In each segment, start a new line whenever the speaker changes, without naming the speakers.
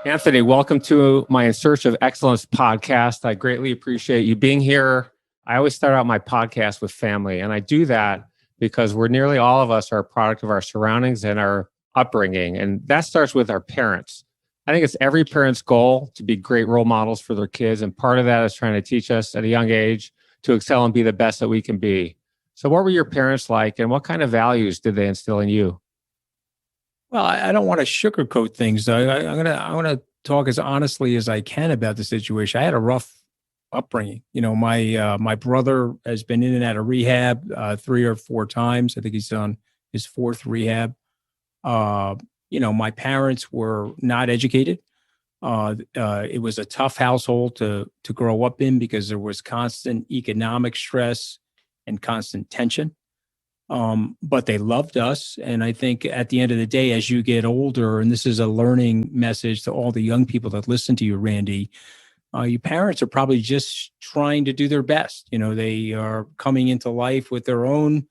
Anthony, welcome to my In Search of Excellence podcast. I greatly appreciate you being here. I always start out my podcast with family, and I do that because nearly all of us are a product of our surroundings and our upbringing, and that starts with our parents. I think it's every parent's goal to be great role models for their kids, and part of that is trying to teach us at a young age to excel and be the best that we can be. So what were your parents like, and what kind of values did they instill in you?
Well, I don't want to sugarcoat things, though. I'm gonna talk as honestly as I can about the situation. I had a rough upbringing. My brother has been in and out of rehab 3 or 4 times. I think he's on his fourth rehab. My parents were not educated. It was a tough household to grow up in because there was constant economic stress and constant tension. But they loved us. And I think at the end of the day, as you get older, and this is a learning message to all the young people that listen to you, Randy, your parents are probably just trying to do their best. They are coming into life with their own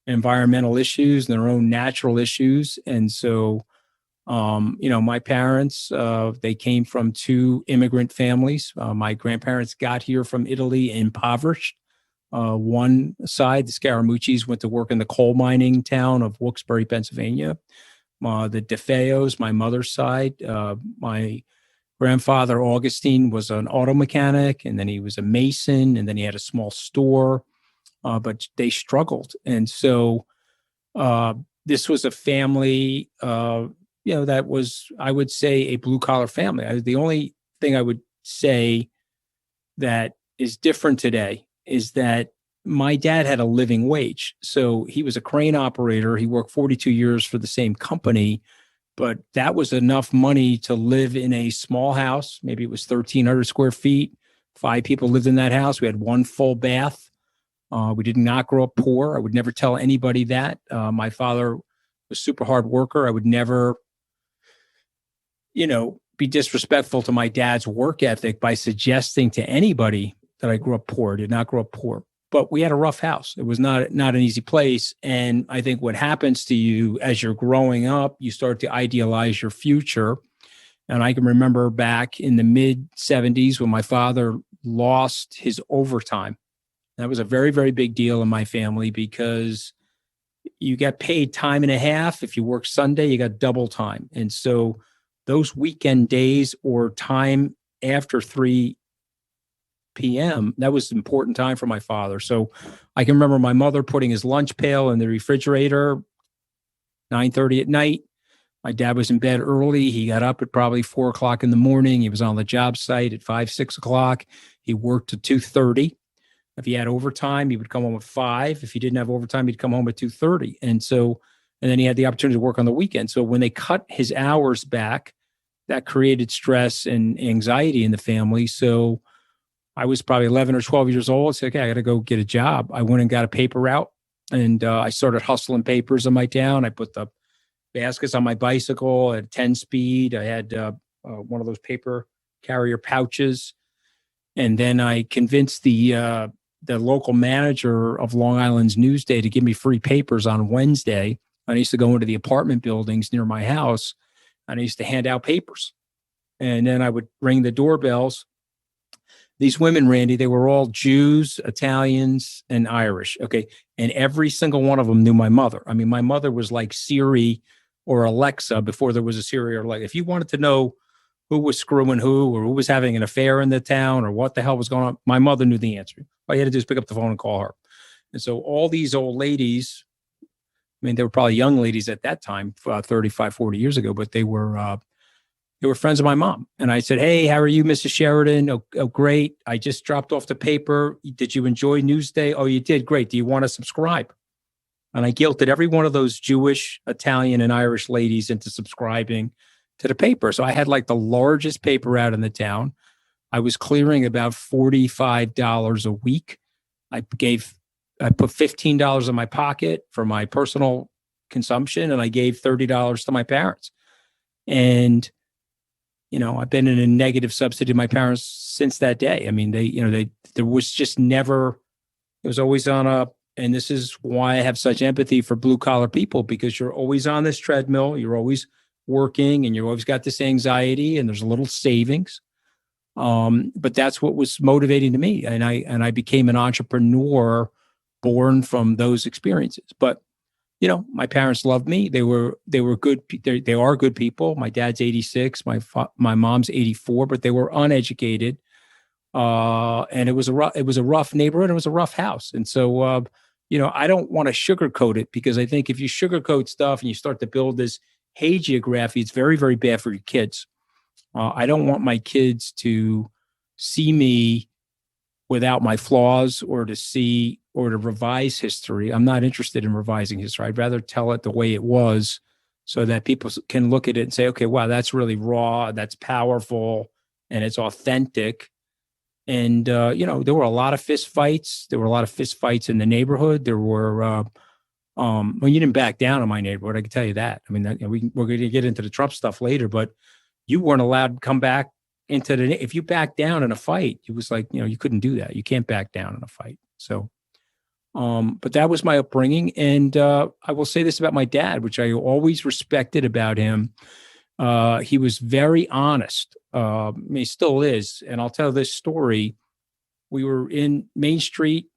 environmental issues and their own natural issues. And so, my parents, they came from 2 immigrant families. My grandparents got here from Italy impoverished. One side, the Scaramuccis, went to work in the coal mining town of Wilkes-Barre, Pennsylvania. The DeFeos, my mother's side, my grandfather, Augustine, was an auto mechanic, and then he was a mason, and then he had a small store, but they struggled. And so this was a family, that was, I would say, a blue-collar family. The only thing I would say that is different today is that my dad had a living wage. So he was a crane operator. He worked 42 years for the same company, but that was enough money to live in a small house. Maybe it was 1,300 square feet. 5 people lived in that house. We had 1 full bath. We did not grow up poor. I would never tell anybody that. My father was a super hard worker. I would never, be disrespectful to my dad's work ethic by suggesting to anybody that I grew up poor. I did not grow up poor, but we had a rough house. It was not an easy place. And I think what happens to you as you're growing up, you start to idealize your future. And I can remember back in the mid 70s when my father lost his overtime. That was a very, very big deal in my family because you got paid time and a half. If you work Sunday, you got double time. And so those weekend days or time after 3 p.m., that was an important time for my father. So I can remember my mother putting his lunch pail in the refrigerator, 9:30 at night. My dad was in bed early. He got up at probably 4 o'clock in the morning. He was on the job site at 5, 6 o'clock. He worked to 2:30. If he had overtime, he would come home at 5. If he didn't have overtime, he'd come home at 2:30. And then he had the opportunity to work on the weekend. So when they cut his hours back, that created stress and anxiety in the family. So I was probably 11 or 12 years old. I said, okay, I got to go get a job. I went and got a paper route, and I started hustling papers in my town. I put the baskets on my bicycle at 10 speed. I had one of those paper carrier pouches. And then I convinced the local manager of Long Island's Newsday to give me free papers on Wednesday. I used to go into the apartment buildings near my house, and I used to hand out papers. And then I would ring the doorbells. These women, Randy, they were all Jews, Italians, and Irish. Okay. And every single one of them knew my mother. I mean, my mother was like Siri or Alexa before there was a Siri or like, if you wanted to know who was screwing who or who was having an affair in the town or what the hell was going on, my mother knew the answer. All you had to do is pick up the phone and call her. And so all these old ladies, I mean, they were probably young ladies at that time, 35, 40 years ago, but they were friends of my mom. And I said, hey, how are you, Mrs. Sheridan? Oh, great. I just dropped off the paper. Did you enjoy Newsday? Oh, you did. Great. Do you want to subscribe? And I guilted every one of those Jewish, Italian, and Irish ladies into subscribing to the paper. So I had like the largest paper out in the town. I was clearing about $45 a week. I put $15 in my pocket for my personal consumption, and I gave $30 to my parents. And I've been in a negative subsidy to my parents since that day. I mean, there was just never, it was always and this is why I have such empathy for blue collar people, because you're always on this treadmill. You're always working and you always got this anxiety and there's a little savings. But that's what was motivating to me. And I became an entrepreneur born from those experiences. But, my parents loved me. They were good. They are good people. My dad's 86, my mom's 84, but they were uneducated. And it was a rough neighborhood. It was a rough house. And so, I don't want to sugarcoat it, because I think if you sugarcoat stuff and you start to build this hagiography, it's very, very bad for your kids. I don't want my kids to see me without my flaws, or to revise history. I'm not interested in revising history. I'd rather tell it the way it was, so that people can look at it and say, okay, wow, that's really raw, that's powerful, and it's authentic. And, there were a lot of fist fights. There were a lot of fist fights in the neighborhood. There were, you didn't back down in my neighborhood. I can tell you that. I mean, we're going to get into the Trump stuff later, but you weren't allowed to come back if you backed down in a fight, it was like, you couldn't do that. You can't back down in a fight. So, but that was my upbringing. And, I will say this about my dad, which I always respected about him. He was very honest. He still is. And I'll tell this story. We were in Main Street.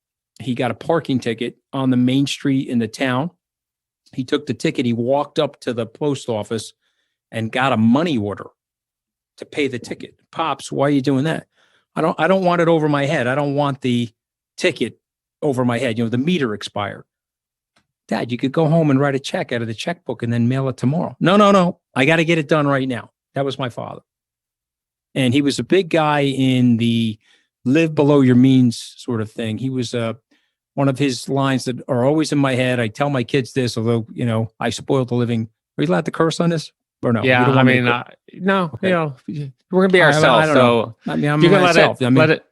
He got a parking ticket on the main street in the town. He took the ticket. He walked up to the post office and got a money order to pay the ticket. Pops, why are you doing that? I don't want it over my head. I don't want the ticket over my head. The meter expired. Dad, you could go home and write a check out of the checkbook and then mail it tomorrow. No. I got to get it done right now. That was my father. And he was a big guy in the live below your means sort of thing. He was one of his lines that are always in my head. I tell my kids this, although, I spoiled the living. Are you allowed to curse on this? Or no?
Yeah, I mean, no, okay. We're going to be ourselves.
I don't know. I mean, I'm
you can
myself.
let it.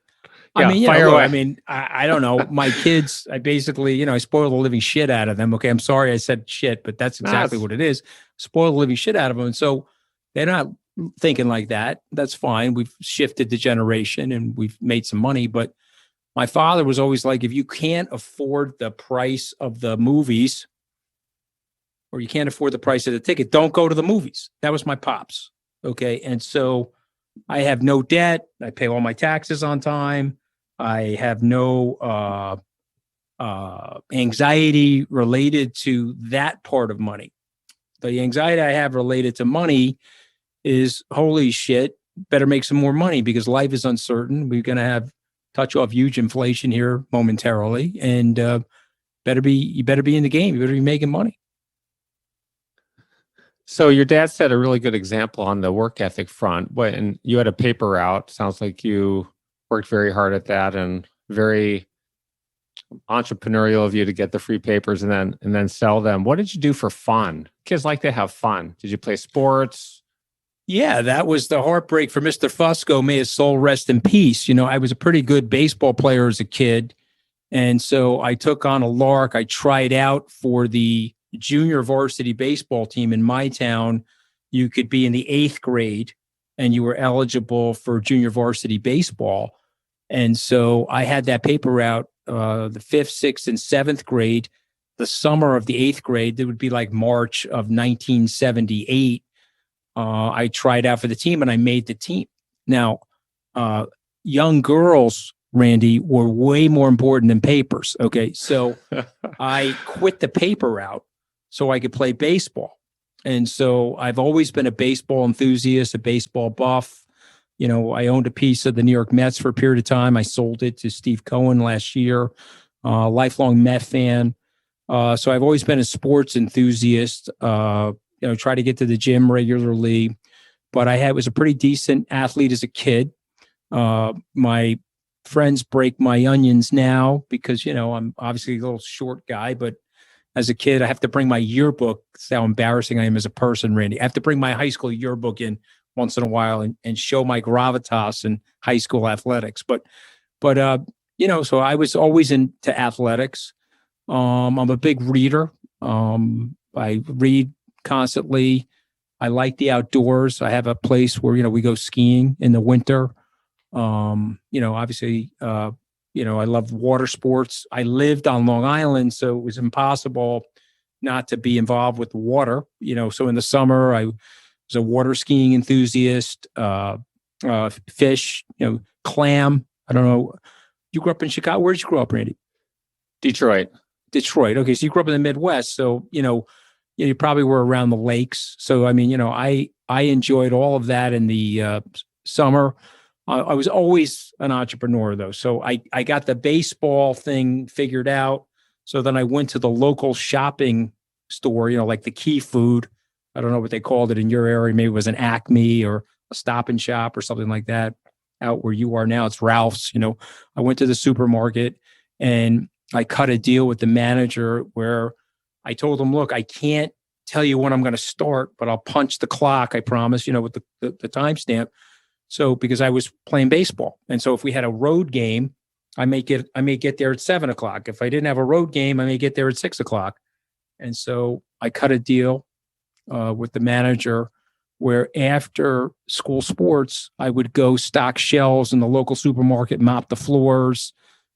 Yeah,
fire away. I mean, I don't know. My kids, I basically, I spoil the living shit out of them. Okay, I'm sorry I said shit, but that's exactly what it is. Spoil the living shit out of them. And so they're not thinking like that. That's fine. We've shifted the generation and we've made some money. But my father was always like, if you can't afford the price of the movies, or you can't afford the price of the ticket, don't go to the movies. That was my pops. Okay. And so I have no debt. I pay all my taxes on time. I have no anxiety related to that part of money. The anxiety I have related to money is, holy shit, better make some more money because life is uncertain. We're going to touch off huge inflation here momentarily. And you better be in the game. You better be making money.
So your dad set a really good example on the work ethic front. When you had a paper route, sounds like you worked very hard at that and very entrepreneurial of you to get the free papers and then sell them. What did you do for fun? Kids like to have fun. Did you play sports?
Yeah, that was the heartbreak for Mr. Fusco. May his soul rest in peace. I was a pretty good baseball player as a kid. And so I took on a lark. I tried out for the junior varsity baseball team in my town. You could be in the 8th grade and you were eligible for junior varsity baseball. And so I had that paper route the 5th, 6th, and 7th grade. The summer of the 8th grade, it would be like March of 1978. I tried out for the team and I made the team. Now, young girls, Randy, were way more important than papers. Okay. So I quit the paper route so I could play baseball. And so I've always been a baseball enthusiast, a baseball buff. I owned a piece of the New York Mets for a period of time. I sold it to Steve Cohen last year, lifelong Met fan. So I've always been a sports enthusiast, try to get to the gym regularly, but I was a pretty decent athlete as a kid. My friends break my onions now because, I'm obviously a little short guy, but as a kid, I have to bring my yearbook. That's how embarrassing I am as a person, Randy. I have to bring my high school yearbook in once in a while and show my gravitas in high school athletics. But so I was always into athletics. I'm a big reader. I read constantly. I like the outdoors. I have a place where, we go skiing in the winter. Obviously, I love water sports. I lived on Long Island, so it was impossible not to be involved with the water. So in the summer, was a water skiing enthusiast, fish, clam. I don't know. You grew up in Chicago. Where did you grow up, Randy?
Detroit.
Okay. So you grew up in the Midwest. So, you probably were around the lakes. So, I mean, I enjoyed all of that in the summer. I was always an entrepreneur though. So I got the baseball thing figured out. So then I went to the local shopping store, like the Key Food. I don't know what they called it in your area. Maybe it was an Acme or a Stop and Shop or something like that. Out where you are now, it's Ralph's. I went to the supermarket and I cut a deal with the manager where I told him, look, I can't tell you when I'm going to start, but I'll punch the clock. I promise, with the timestamp. So because I was playing baseball. And so if we had a road game, I may get there at 7:00. If I didn't have a road game, I may get there at 6:00. And so I cut a deal with the manager where after school sports, I would go stock shelves in the local supermarket, mop the floors.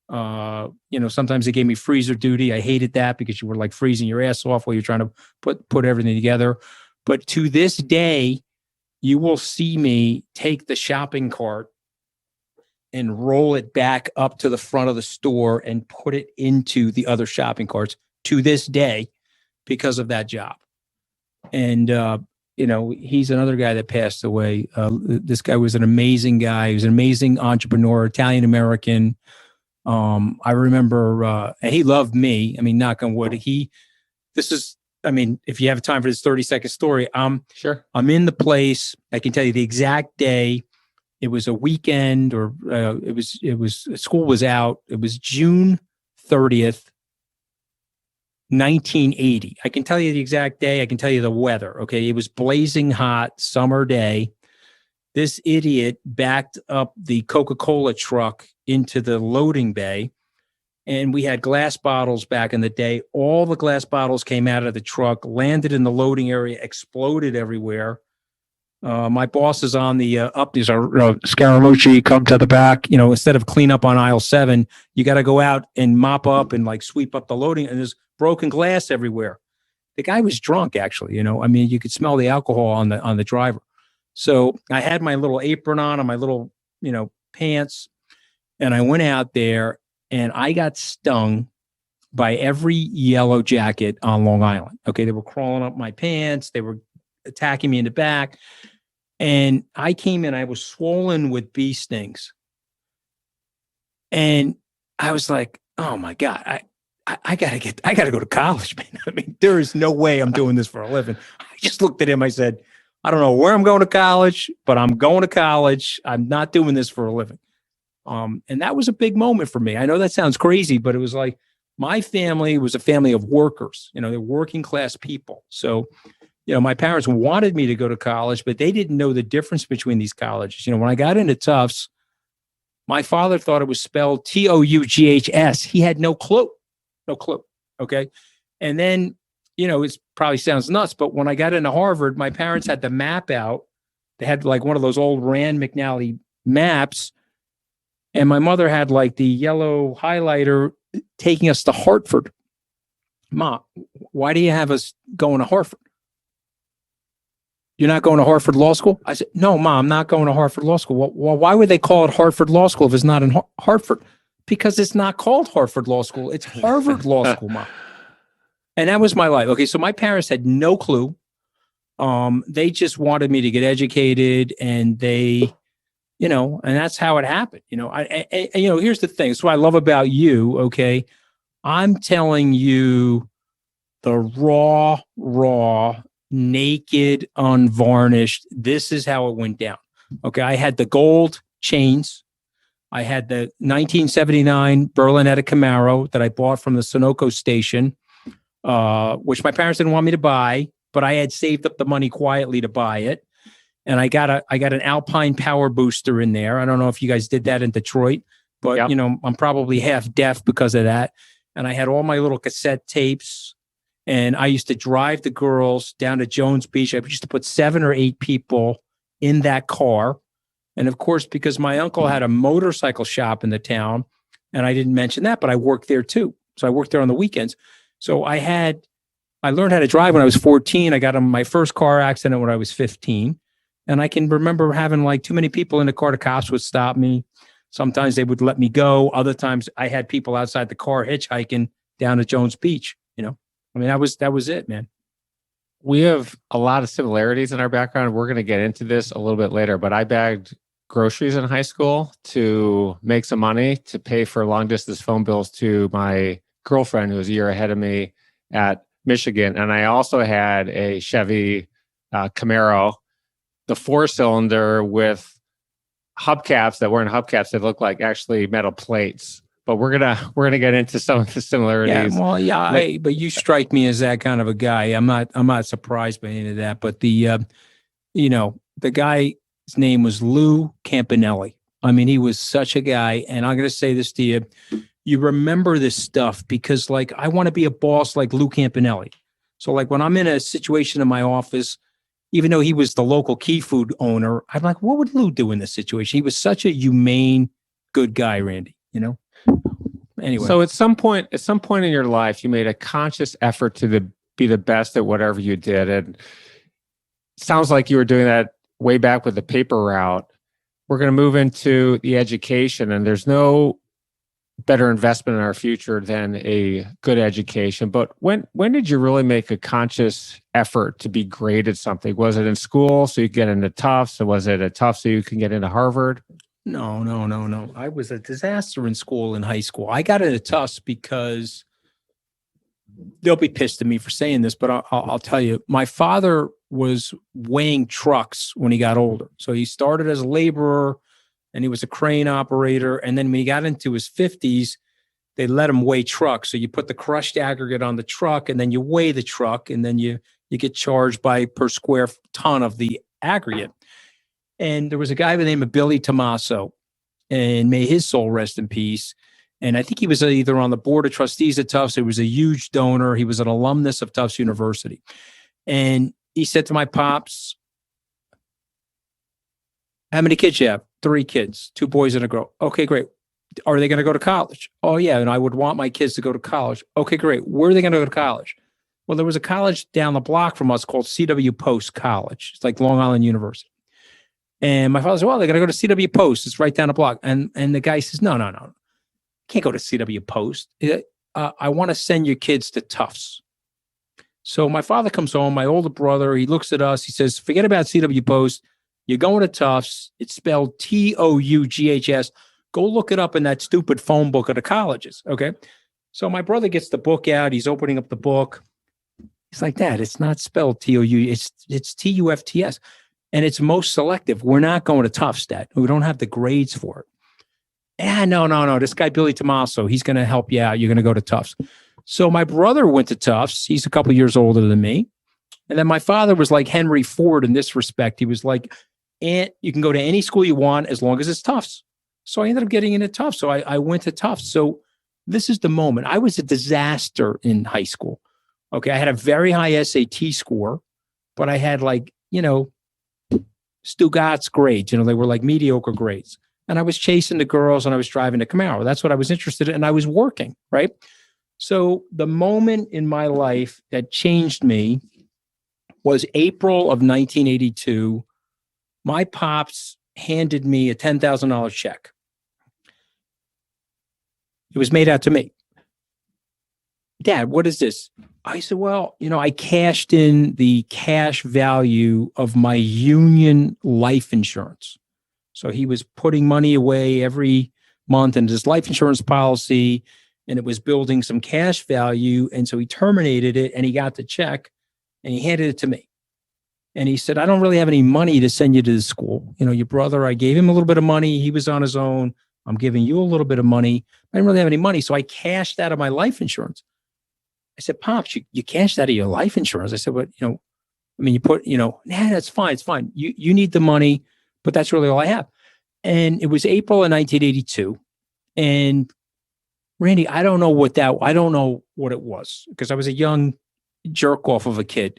Sometimes they gave me freezer duty. I hated that because you were like freezing your ass off while you're trying to put everything together. But to this day, you will see me take the shopping cart and roll it back up to the front of the store and put it into the other shopping carts to this day because of that job. And, he's another guy that passed away. This guy was an amazing guy. He was an amazing entrepreneur, Italian-American. I remember, and he loved me. I mean, knock on wood. If you have time for this 30-second story,
Sure.
I'm in the place. I can tell you the exact day. It was a weekend or school was out. It was June 30th, 1980. I can tell you the exact day. I can tell you the weather. Okay. It was blazing hot summer day. This idiot backed up the Coca-Cola truck into the loading bay. And we had glass bottles back in the day. All the glass bottles came out of the truck, landed in the loading area, exploded everywhere. My boss is on the up. These are Scaramucci, come to the back. Instead of clean up on aisle 7, you got to go out and mop up and like sweep up the loading. And there's broken glass everywhere. The guy was drunk, actually. You could smell the alcohol on the driver. So I had my little apron on and my little pants, and I went out there and I got stung by every yellow jacket on Long Island. Okay, they were crawling up my pants. They were attacking me in the back. And I came in, I was swollen with bee stings. And I was like, oh my God, I gotta go to college, man. I mean, there is no way I'm doing this for a living. I just looked at him. I said, I don't know where I'm going to college, but I'm going to college. I'm not doing this for a living. And that was a big moment for me. I know that sounds crazy, but it was like my family was a family of workers. They're working class people. So my parents wanted me to go to college, but they didn't know the difference between these colleges. When I got into Tufts, my father thought it was spelled Toughs. He had no clue. Okay. And then, it probably sounds nuts, but when I got into Harvard, my parents had the map out. They had like one of those old Rand McNally maps. And my mother had like the yellow highlighter taking us to Hartford. Ma, why do you have us going to Hartford? You're not going to Hartford Law School? I said, no, Ma, I'm not going to Hartford Law School. Well, why would they call it Hartford Law School if it's not in Hartford? Because it's not called Hartford Law School. It's Harvard Law School, Ma. And that was my life. Okay, so my parents had no clue. They just wanted me to get educated, and they, and that's how it happened. Here's the thing. It's what I love about you. Okay, I'm telling you the raw, naked, unvarnished. This is how it went down. Okay, I had the gold chains. I had the 1979 Berlinetta Camaro that I bought from the Sunoco station, which my parents didn't want me to buy, but I had saved up the money quietly to buy it. And I got an Alpine power booster in there. I don't know if you guys did that in Detroit, but yep. I'm probably half deaf because of that. And I had all my little cassette tapes, and I used to drive the girls down to Jones Beach. I used to put 7 or 8 people in that car. And of course, because my uncle had a motorcycle shop in the town, and I didn't mention that, but I worked there too. So I worked there on the weekends. So I had I learned how to drive when I was 14. I got in my first car accident when I was 15. And I can remember having like too many people in the car. The cops would stop me. Sometimes they would let me go. Other times I had people outside the car hitchhiking down to Jones Beach. I mean, that was it, man.
We have a lot of similarities in our background. We're going to get into this a little bit later, but I bagged groceries in high school to make some money to pay for long distance phone bills to my girlfriend who was a year ahead of me at Michigan. And I also had a Chevy Camaro, the 4-cylinder with hubcaps that weren't hubcaps. They looked like actually metal plates. But we're gonna get into some of the similarities.
Yeah, well, yeah, but you strike me as that kind of a guy. I'm not surprised by any of that. But the guy's name was Lou Campanelli. I mean, he was such a guy. And I'm gonna say this to you: you remember this stuff because, like, I want to be a boss like Lou Campanelli. So, like, when I'm in a situation in my office, even though he was the local key food owner, I'm like, what would Lou do in this situation? He was such a humane, good guy, Randy. Anyway.
So at some point in your life, you made a conscious effort to be the best at whatever you did. And it sounds like you were doing that way back with the paper route. We're going to move into the education, and there's no better investment in our future than a good education. But when did you really make a conscious effort to be great at something? Was it in school so you could get into Tufts? Or was it at Tufts so you can get into Harvard?
No. I was a disaster in school, in high school. I got into Tufts because they'll be pissed at me for saying this, but I'll tell you, my father was weighing trucks when he got older. So he started as a laborer and he was a crane operator. And then when he got into his 50s, they let him weigh trucks. So you put the crushed aggregate on the truck and then you weigh the truck and then you get charged per square ton of the aggregate. And there was a guy by the name of Billy Tomaso, and may his soul rest in peace. And I think he was either on the board of trustees at Tufts. He was a huge donor. He was an alumnus of Tufts University. And he said to my pops, how many kids you have? 3 kids, 2 boys and a girl. Okay, great. Are they going to go to college? Oh, yeah. And I would want my kids to go to college. Okay, great. Where are they going to go to college? Well, there was a college down the block from us called C.W. Post College. It's like Long Island University. And my father said, well, they're going to go to C.W. Post. It's right down the block. And the guy says, no. Can't go to C.W. Post. I want to send your kids to Tufts. So my father comes home, my older brother, he looks at us. He says, forget about C.W. Post. You're going to Tufts. It's spelled Toughs. Go look it up in that stupid phone book of the colleges. Okay. So my brother gets the book out. He's opening up the book. He's like, Dad, it's not spelled T-O-U. It's T-U-F-T-S. And it's most selective. We're not going to Tufts, Dad. We don't have the grades for it. Yeah, no. This guy, Billy Tomaso, he's going to help you out. You're going to go to Tufts. So my brother went to Tufts. He's a couple of years older than me. And then my father was like Henry Ford in this respect. He was like, Aunt, you can go to any school you want as long as it's Tufts. So I ended up getting into Tufts. So I went to Tufts. So this is the moment. I was a disaster in high school. Okay. I had a very high SAT score, but I had Stugatz grades, they were like mediocre grades. And I was chasing the girls and I was driving the Camaro. That's what I was interested in. And I was working, right? So the moment in my life that changed me was April of 1982. My pops handed me a $10,000 check. It was made out to me. Dad, what is this? I said, well, I cashed in the cash value of my union life insurance. So he was putting money away every month into his life insurance policy, and it was building some cash value. And so he terminated it and he got the check and he handed it to me. And he said, I don't really have any money to send you to the school. Your brother, I gave him a little bit of money. He was on his own. I'm giving you a little bit of money. I didn't really have any money. So I cashed out of my life insurance. I said, Pops, you cashed out of your life insurance. I said, but, you put, that's fine. It's fine. You need the money, but that's really all I have. And it was April of 1982. And Randy, I don't know what it was because I was a young jerk off of a kid.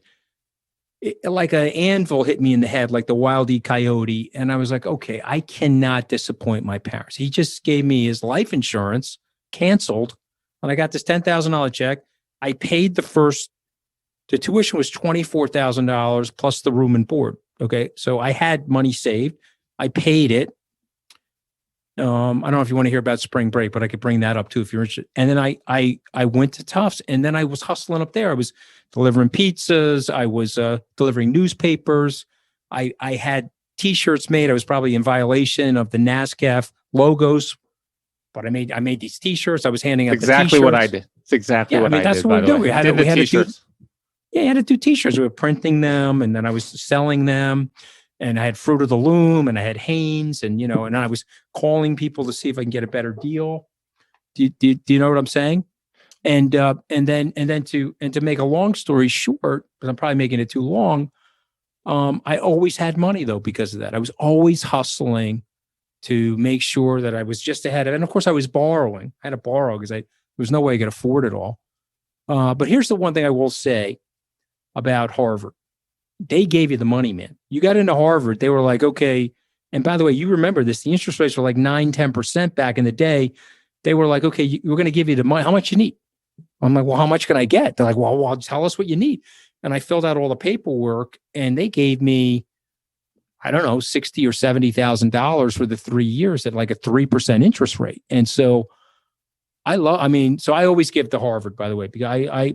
Like an anvil hit me in the head, like the Wile E. Coyote. And I was like, okay, I cannot disappoint my parents. He just gave me his life insurance, canceled, and I got this $10,000 check. I paid the first The tuition was $24,000 plus the room and board. Okay. So I had money saved. I paid it. I don't know if you want to hear about spring break, but I could bring that up too if you're interested. And then I went to Tufts, and then I was hustling up there. I was delivering pizzas. I was delivering newspapers. I had T-shirts made. I was probably in violation of the NASCAF logos, but I made these T-shirts. I was handing out
exactly
the
what I did. It's exactly what I did.
That's what we do. We had to do. Yeah, I had to do T-shirts. We were printing them, and then I was selling them. And I had Fruit of the Loom, and I had Hanes, and and I was calling people to see if I can get a better deal. Do you know what I'm saying? And then to make a long story short, because I'm probably making it too long, I always had money though because of that. I was always hustling to make sure that I was just ahead of it. And of course, I was borrowing. I had to borrow because there was no way I could afford it all. But here's the one thing I will say about Harvard. They gave you the money, man. You got into Harvard. They were like, okay. And by the way, you remember this, the interest rates were like 9-10% back in the day. They were like, okay, we're going to give you the money. How much you need? I'm like, well, how much can I get? They're like, well, tell us what you need. And I filled out all the paperwork, and they gave me, I don't know, $60,000 or $70,000 for the 3 years at like a 3% interest rate. And so I always give to Harvard, by the way, because I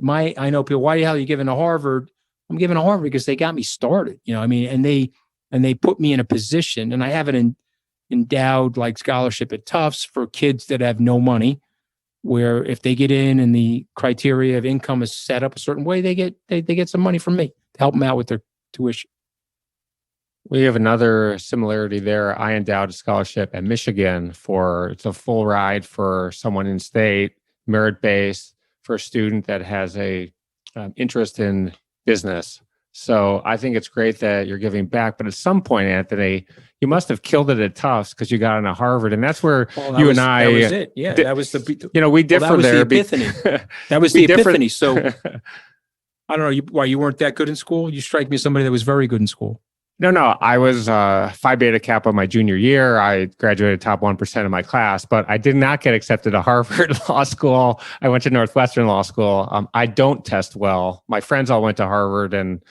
know people, why the hell are you giving to Harvard? I'm giving to Harvard because they got me started, and they put me in a position, and I have an endowed like scholarship at Tufts for kids that have no money, where if they get in and the criteria of income is set up a certain way, they get some money from me to help them out with their tuition.
We have another similarity there. I endowed a scholarship at Michigan it's a full ride for someone in state, merit-based, for a student that has a interest in business. So I think it's great that you're giving back. But at some point, Anthony, you must have killed it at Tufts because you got into Harvard, and that's where that was it.
Yeah, that was the.
We differ
that was
there.
The epiphany. That was the epiphany. So I don't know why you weren't that good in school. You strike me as somebody that was very good in school.
No. I was Phi Beta Kappa my junior year. I graduated top 1% of my class, but I did not get accepted to Harvard Law School. I went to Northwestern Law School. I don't test well. My friends all went to Harvard, and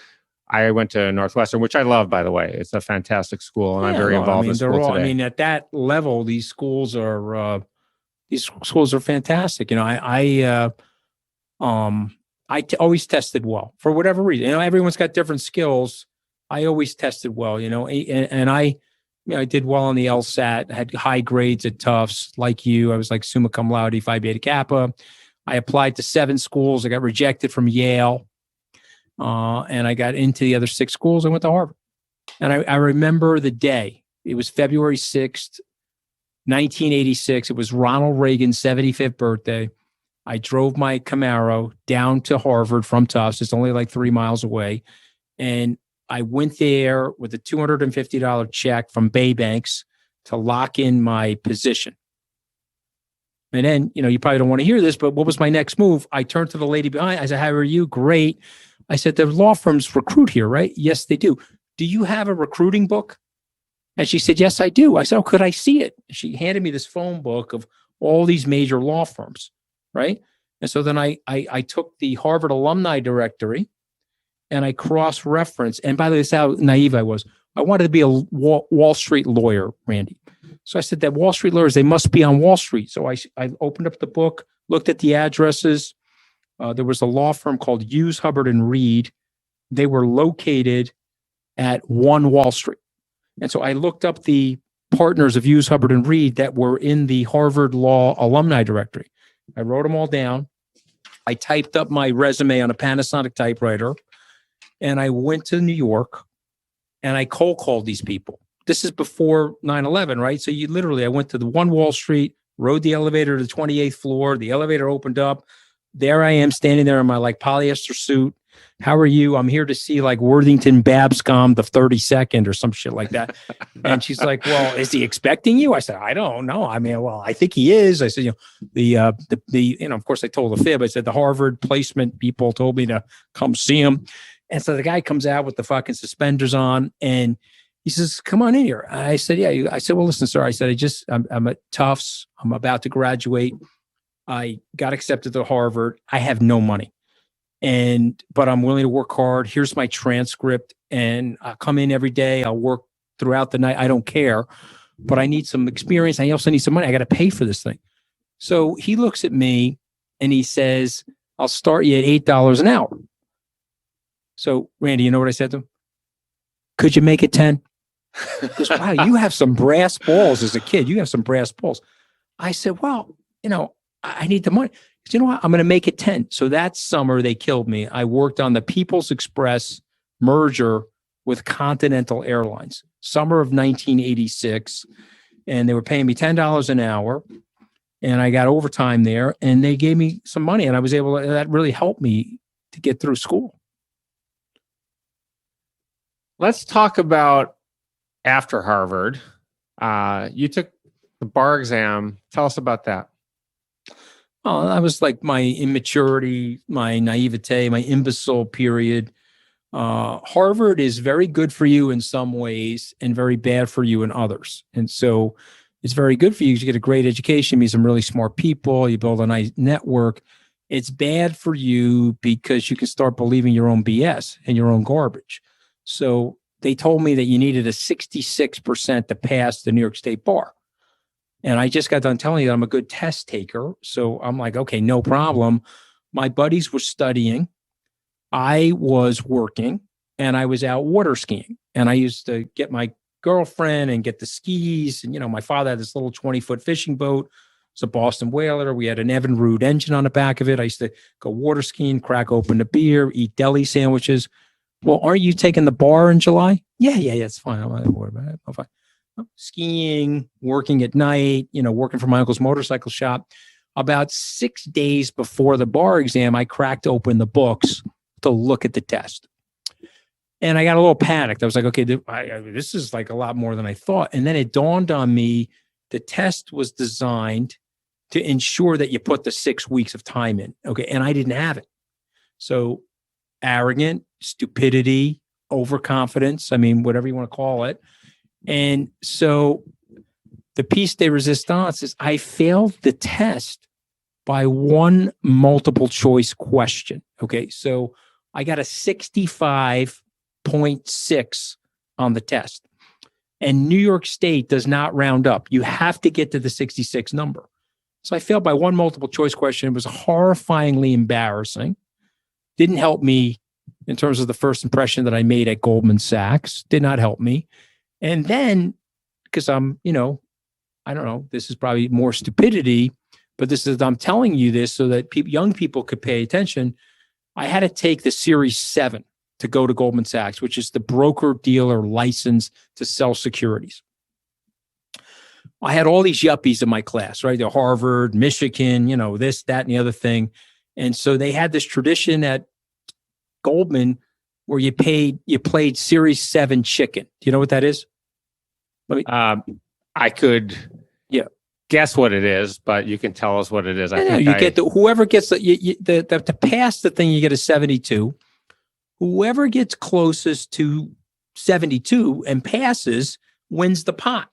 I went to Northwestern, which I love, by the way. It's a fantastic school, and I'm very involved in school today.
At that level, these schools are fantastic. I always tested well for whatever reason. Everyone's got different skills. I always tested well, and I did well on the LSAT, had high grades at Tufts, like you. I was like summa cum laude, Phi Beta Kappa. I applied to 7 schools. I got rejected from Yale, and I got into the other 6 schools. I went to Harvard, and I remember the day. It was February 6th, 1986. It was Ronald Reagan's 75th birthday. I drove my Camaro down to Harvard from Tufts. It's only like 3 miles away, and I went there with a $250 check from Baybanks to lock in my position. And then, you probably don't want to hear this, but what was my next move? I turned to the lady behind. I said, how are you? Great. I said, the law firms recruit here, right? Yes, they do. Do you have a recruiting book? And she said, yes, I do. I said, oh, could I see it? She handed me this phone book of all these major law firms, right? And so then I took the Harvard alumni directory, and I cross-referenced. And by the way, that's how naive I was. I wanted to be a Wall Street lawyer, Randy. So I said that Wall Street lawyers, they must be on Wall Street. So I opened up the book, looked at the addresses. There was a law firm called Hughes, Hubbard, and Reed. They were located at 1 Wall Street. And so I looked up the partners of Hughes, Hubbard, and Reed that were in the Harvard Law alumni directory. I wrote them all down. I typed up my resume on a Panasonic typewriter. And I went to New York, and I cold called these people. This is before 9/11, right? So I went to the 1 Wall Street, rode the elevator to the 28th floor. The elevator opened up. There I am standing there in my like polyester suit. How are you? I'm here to see like Worthington Babscom the 32nd or some shit like that. And she's like, well, is he expecting you? I said, I don't know. I mean, well, I think he is. I said, of course I told a fib. I said, the Harvard placement people told me to come see him. And so the guy comes out with the fucking suspenders on, and he says, come on in here. I said, yeah. I said, well, listen, sir. I said, I'm at Tufts. I'm about to graduate. I got accepted to Harvard. I have no money. but I'm willing to work hard. Here's my transcript, and I'll come in every day. I'll work throughout the night. I don't care, but I need some experience. I also need some money. I got to pay for this thing. So he looks at me and he says, I'll start you at $8 an hour. So Randy, you know what I said to him? Could you make it 10? He goes, wow, you have some brass balls as a kid. You have some brass balls. I said, well, I need the money. He said, you know what? I'm going to make it 10. So that summer they killed me. I worked on the People's Express merger with Continental Airlines, summer of 1986. And they were paying me $10 an hour. And I got overtime there, and they gave me some money, and I was able to, that really helped me to get through school.
Let's talk about after Harvard. You took the bar exam. Tell us about that.
Oh, that was like my immaturity, my naivete, my imbecile period. Harvard is very good for you in some ways and very bad for you in others. And so it's very good for you because you get a great education, you meet some really smart people, you build a nice network. It's bad for you because you can start believing your own BS and your own garbage. So they told me that you needed a 66% to pass the New York State bar. And I just got done telling you that I'm a good test taker. So I'm like, okay, no problem. My buddies were studying. I was working, and I was out water skiing. And I used to get my girlfriend and get the skis. And, my father had this little 20-foot fishing boat. It's a Boston Whaler. We had an Evinrude engine on the back of it. I used to go water skiing, crack open the beer, eat deli sandwiches. Well, aren't you taking the bar in July? Yeah, it's fine. I'm not worried about it. I'm fine. Skiing, working at night, working for my uncle's motorcycle shop. About 6 days before the bar exam, I cracked open the books to look at the test. And I got a little panicked. I was like, okay, this is like a lot more than I thought. And then it dawned on me, the test was designed to ensure that you put the 6 weeks of time in. Okay. And I didn't have it. So arrogant, stupidity, overconfidence. I mean, whatever you want to call it. And so the piece de resistance is I failed the test by one multiple choice question. Okay. So I got a 65.6 on the test. And New York State does not round up. You have to get to the 66 number. So I failed by one multiple choice question. It was horrifyingly embarrassing. Didn't help me in terms of the first impression that I made at Goldman Sachs. Did not help me. And then, because I'm, I don't know, this is probably more stupidity, but I'm telling you this so that young people could pay attention. I had to take the Series 7 to go to Goldman Sachs, which is the broker-dealer license to sell securities. I had all these yuppies in my class, right? The Harvard, Michigan, this, that, and the other thing. And so they had this tradition at Goldman where you played Series 7 chicken. Do you know what that is?
I could guess what it is, but you can tell us what it is.
Whoever gets to pass the thing, you get a 72. Whoever gets closest to 72 and passes wins the pot.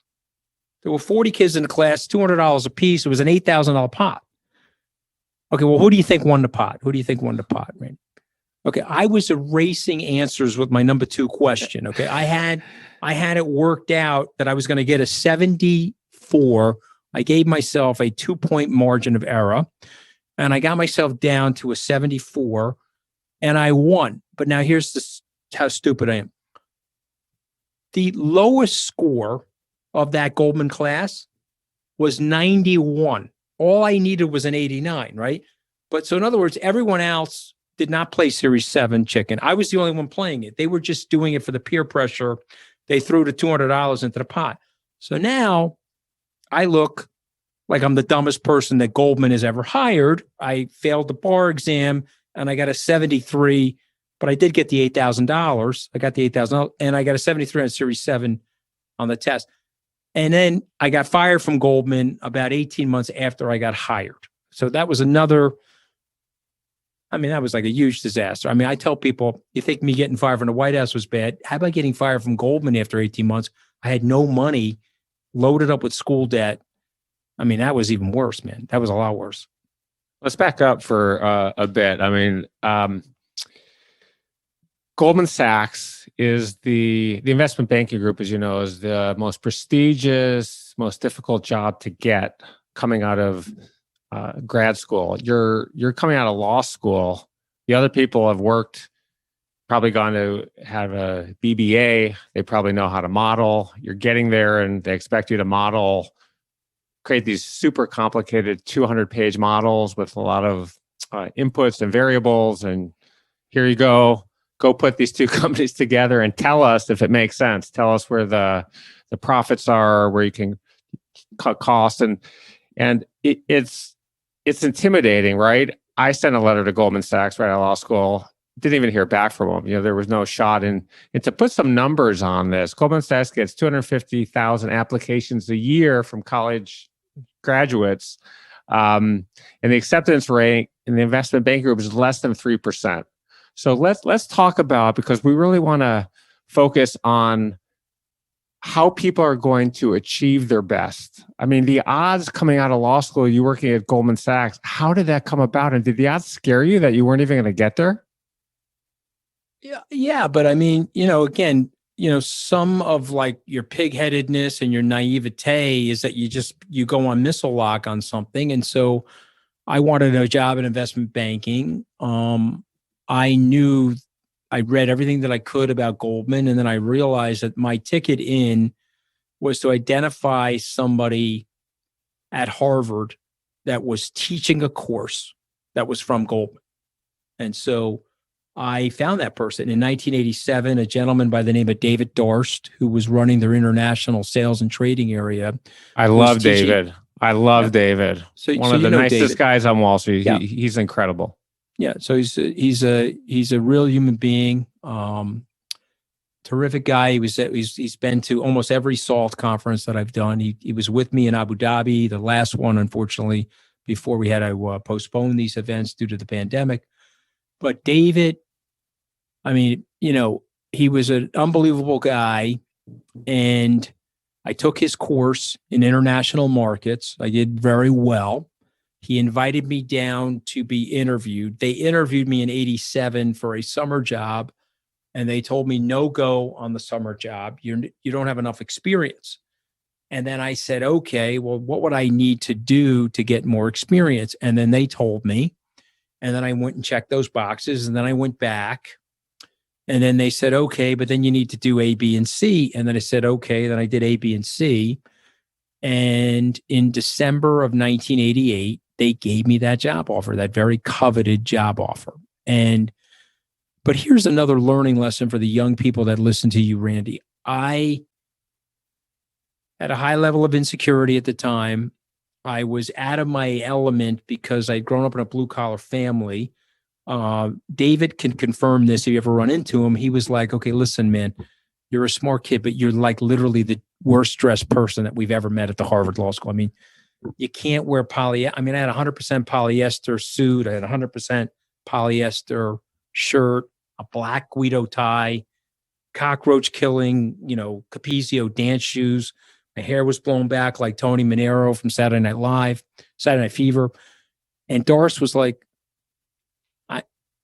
There were 40 kids in the class, $200 a piece. It was an $8,000 pot. Okay, well, who do you think won the pot? Right? Okay, I was erasing answers with my number 2 question. Okay, I had it worked out that I was going to get a 74. I gave myself a 2-point margin of error, and I got myself down to a 74, and I won. But now here's how stupid I am. The lowest score of that Goldman class was 91. All I needed was an 89, right? But so in other words, everyone else did not play Series 7 chicken. I was the only one playing it. They were just doing it for the peer pressure. They threw the $200 into the pot. So now I look like I'm the dumbest person that Goldman has ever hired. I failed the bar exam and I got a 73, but I did get the $8,000. I got the $8,000 and I got a 73 on Series 7 on the test. And then I got fired from Goldman about 18 months after I got hired. So that was that was like a huge disaster. I mean, I tell people, you think me getting fired from the White House was bad. How about getting fired from Goldman after 18 months? I had no money, loaded up with school debt. I mean, that was even worse, man. That was a lot worse.
Let's back up for a bit. I mean, Goldman Sachs is the investment banking group, as you know, is the most prestigious, most difficult job to get coming out of grad school. You're coming out of law school. The other people have worked, probably gone to have a BBA. They probably know how to model. You're getting there and they expect you to model, create these super complicated 200-page models with a lot of inputs and variables. And here you go put these two companies together and tell us if it makes sense. Tell us where the profits are, where you can cut costs. And it's intimidating, right? I sent a letter to Goldman Sachs right out of law school. Didn't even hear back from them. There was no shot in. And to put some numbers on this, Goldman Sachs gets 250,000 applications a year from college graduates. And the acceptance rate in the investment banking group is less than 3%. So let's talk about, because we really want to focus on how people are going to achieve their best. I mean, the odds coming out of law school, you working at Goldman Sachs, how did that come about? And did the odds scare you that you weren't even going to get there?
Yeah. But I mean, again, some of like your pigheadedness and your naivete is that you go on missile lock on something. And so I wanted a job in investment banking. I knew I read everything that I could about Goldman. And then I realized that my ticket in was to identify somebody at Harvard that was teaching a course that was from Goldman. And so I found that person in 1987, a gentleman by the name of David Darst, who was running their international sales and trading area.
I love David. David.
So,
one of the nicest
David.
Guys on Wall Street.
Yeah.
He's incredible.
Yeah. So he's a real human being. Terrific guy. He's been to almost every SALT conference that I've done. He was with me in Abu Dhabi, the last one, unfortunately, before we had to postpone these events due to the pandemic. But David, I mean, he was an unbelievable guy. And I took his course in international markets. I did very well. He invited me down to be interviewed. They interviewed me in 87 for a summer job. And they told me, no go on the summer job. You don't have enough experience. And then I said, okay, well, what would I need to do to get more experience? And then they told me. And then I went and checked those boxes. And then I went back. And then they said, okay, but then you need to do A, B, and C. And then I said, okay. Then I did A, B, and C. And in December of 1988, they gave me that job offer, that very coveted job offer. But here's another learning lesson for the young people that listen to you, Randy. I had a high level of insecurity at the time. I was out of my element because I'd grown up in a blue collar family. David can confirm this if you ever run into him. He was like, okay, listen, man, you're a smart kid, but you're like literally the worst dressed person that we've ever met at the Harvard Law School. I mean, you can't wear I had 100% polyester suit. I had 100% polyester shirt, a black Guido tie, cockroach killing, Capizio dance shoes. My hair was blown back like Tony Manero from Saturday Night Fever. And Doris was like,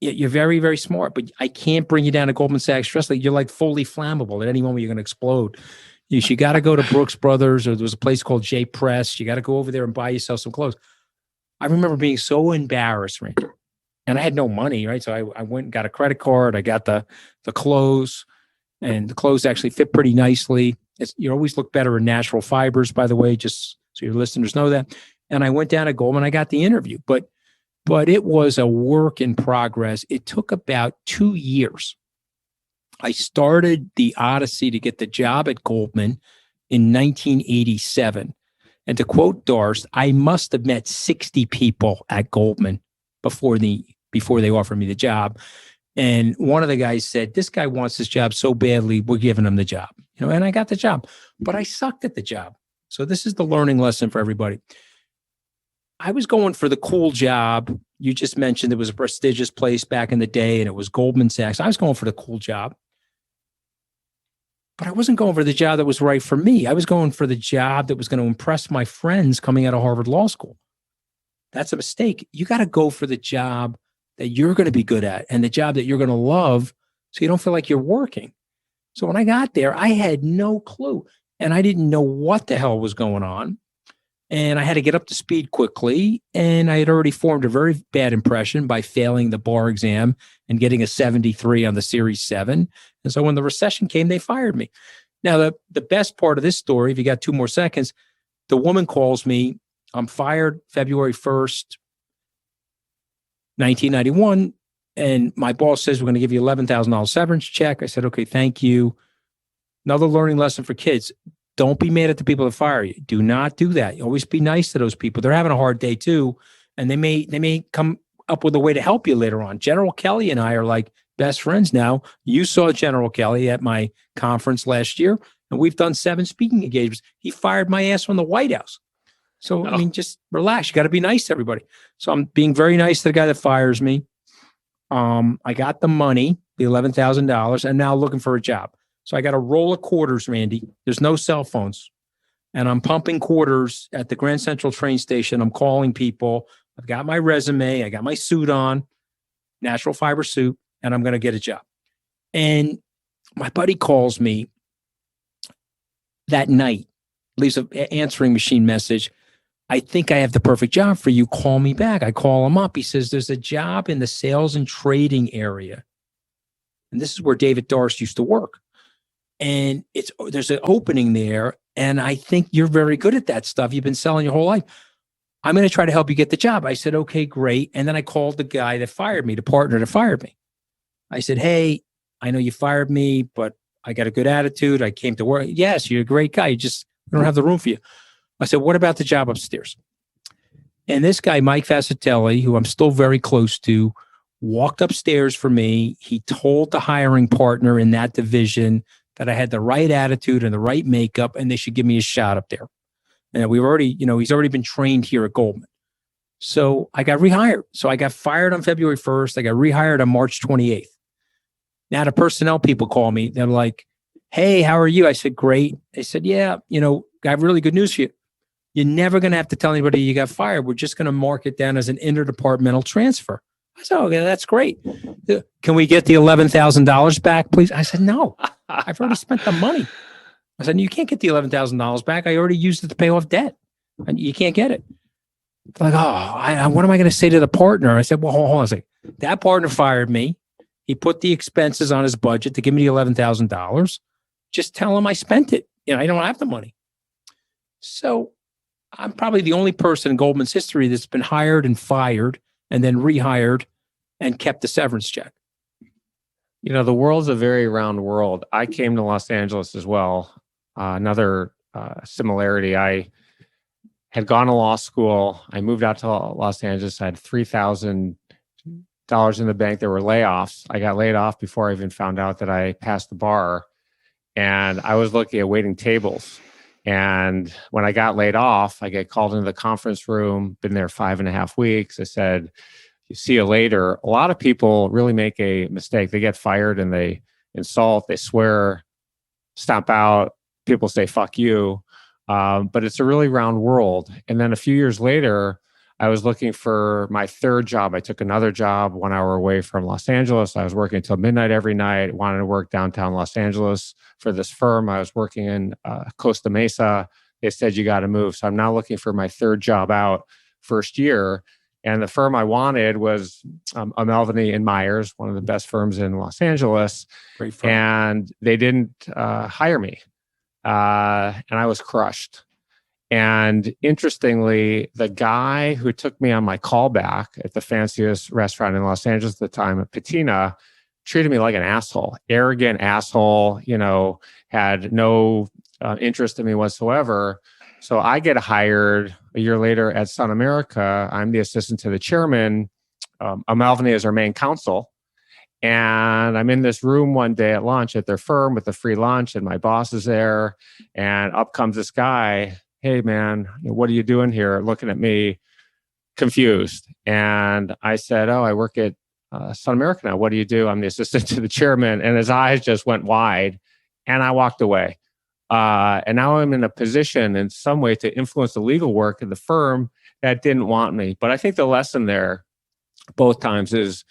you're very, very smart, but I can't bring you down to Goldman Sachs stress. Like you're like fully flammable. At any moment, you're going to explode. You got to go to Brooks Brothers, or there was a place called J Press. You got to go over there and buy yourself some clothes. I remember being so embarrassed, Randy. And I had no money, right? So I went and got a credit card. I got the clothes, and the clothes actually fit pretty nicely. You always look better in natural fibers, by the way, just so your listeners know that. And I went down to Goldman. I got the interview, but it was a work in progress. It took about 2 years. I started the odyssey to get the job at Goldman in 1987. And to quote Darst, I must have met 60 people at Goldman before they offered me the job. And one of the guys said, this guy wants this job so badly, we're giving him the job. And I got the job, but I sucked at the job. So this is the learning lesson for everybody. I was going for the cool job. You just mentioned it was a prestigious place back in the day, and it was Goldman Sachs. I was going for the cool job. But I wasn't going for the job that was right for me. I was going for the job that was going to impress my friends coming out of Harvard Law School. That's a mistake. You got to go for the job that you're going to be good at and the job that you're going to love, so you don't feel like you're working. So when I got there, I had no clue and I didn't know what the hell was going on. And I had to get up to speed quickly. And I had already formed a very bad impression by failing the bar exam and getting a 73 on the Series 7. And so when the recession came, they fired me. Now, the best part of this story, if you got 2 more seconds, the woman calls me. I'm fired February 1st, 1991. And my boss says, we're going to give you $11,000 severance check. I said, okay, thank you. Another learning lesson for kids. Don't be mad at the people that fire you. Do not do that. Always be nice to those people. They're having a hard day too. And they may come up with a way to help you later on. General Kelly and I are like best friends now. You saw General Kelly at my conference last year, and we've done 7 speaking engagements. He fired my ass from the White House. So, I mean, just relax. You got to be nice to everybody. So I'm being very nice to the guy that fires me. I got the money, the $11,000, and now looking for a job. So I got a roll of quarters, Randy. There's no cell phones. And I'm pumping quarters at the Grand Central train station. I'm calling people. I've got my resume. I got my suit on, natural fiber suit, and I'm going to get a job. And my buddy calls me that night, leaves an answering machine message. I think I have the perfect job for you. Call me back. I call him up. He says, there's a job in the sales and trading area. And this is where David Darst used to work. And there's an opening there. And I think you're very good at that stuff. You've been selling your whole life. I'm going to try to help you get the job. I said, okay, great. And then I called the guy that fired me, the partner that fired me. I said, hey, I know you fired me, but I got a good attitude. I came to work. Yes, you're a great guy. We don't have the room for you. I said, what about the job upstairs? And this guy, Mike Fascitelli, who I'm still very close to, walked upstairs for me. He told the hiring partner in that division that I had the right attitude and the right makeup, and they should give me a shot up there. And we've already, he's already been trained here at Goldman. So I got rehired. So I got fired on February 1st. I got rehired on March 28th. Now the personnel people call me. They're like, hey, how are you? I said, great. They said, yeah, I have really good news for you. You're never going to have to tell anybody you got fired. We're just going to mark it down as an interdepartmental transfer. I said, okay, that's great. Can we get the $11,000 back, please? I said, no, I've already spent the money. I said, you can't get the $11,000 back. I already used it to pay off debt. And you can't get it. Like, what am I going to say to the partner? I said, well, hold on a second. That partner fired me. He put the expenses on his budget to give me the $11,000. Just tell him I spent it. I don't have the money. So I'm probably the only person in Goldman's history that's been hired and fired and then rehired and kept the severance check.
The world's a very round world. I came to Los Angeles as well. Another similarity, I had gone to law school. I moved out to Los Angeles. I had $3,000 in the bank. There were layoffs. I got laid off before I even found out that I passed the bar. And I was looking at waiting tables. And when I got laid off, I get called into the conference room, been there 5.5 weeks. I said, see you later. A lot of people really make a mistake. They get fired and they insult, they swear, stomp out. People say, fuck you. But it's a really round world. And then a few years later, I was looking for my 3rd job. I took another job 1 hour away from Los Angeles. I was working until midnight every night, wanted to work downtown Los Angeles for this firm. I was working in Costa Mesa. They said, you got to move. So I'm now looking for my 3rd job out, first year. And the firm I wanted was Melvany and Myers, one of the best firms in Los Angeles.
Great firm.
And they didn't hire me. And I was crushed. And interestingly, the guy who took me on my callback at the fanciest restaurant in Los Angeles at the time, Patina, treated me like an asshole, arrogant asshole, had no interest in me whatsoever. So I get hired a year later at Sun America. I'm the assistant to the chairman. Melvany is our main counsel. And I'm in this room one day at lunch at their firm with a free lunch, and my boss is there. And up comes this guy. Hey, man, what are you doing here? Looking at me, confused. And I said, I work at Sun America now. What do you do? I'm the assistant to the chairman. And his eyes just went wide, and I walked away. And now I'm in a position in some way to influence the legal work of the firm that didn't want me. But I think the lesson there both times is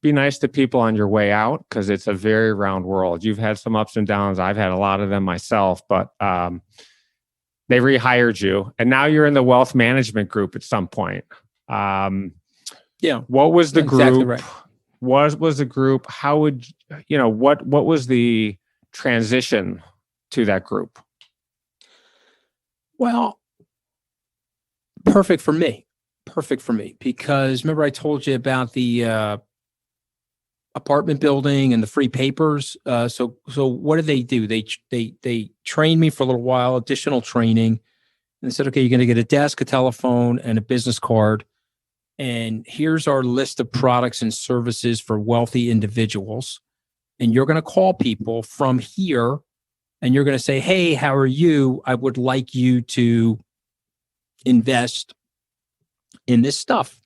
be nice to people on your way out, because it's a very round world. You've had some ups and downs. I've had a lot of them myself, but they rehired you, and now you're in the wealth management group at some point.
Yeah.
What was the group?
Exactly right.
What was the group? How would what was the transition to that group?
Well, perfect for me. Because remember I told you about the apartment building and the free papers. So what did they do? They trained me for a little while, additional training, and they said, okay, you're going to get a desk, a telephone, and a business card. And here's our list of products and services for wealthy individuals. And you're going to call people from here, and you're going to say, hey, how are you? I would like you to invest in this stuff.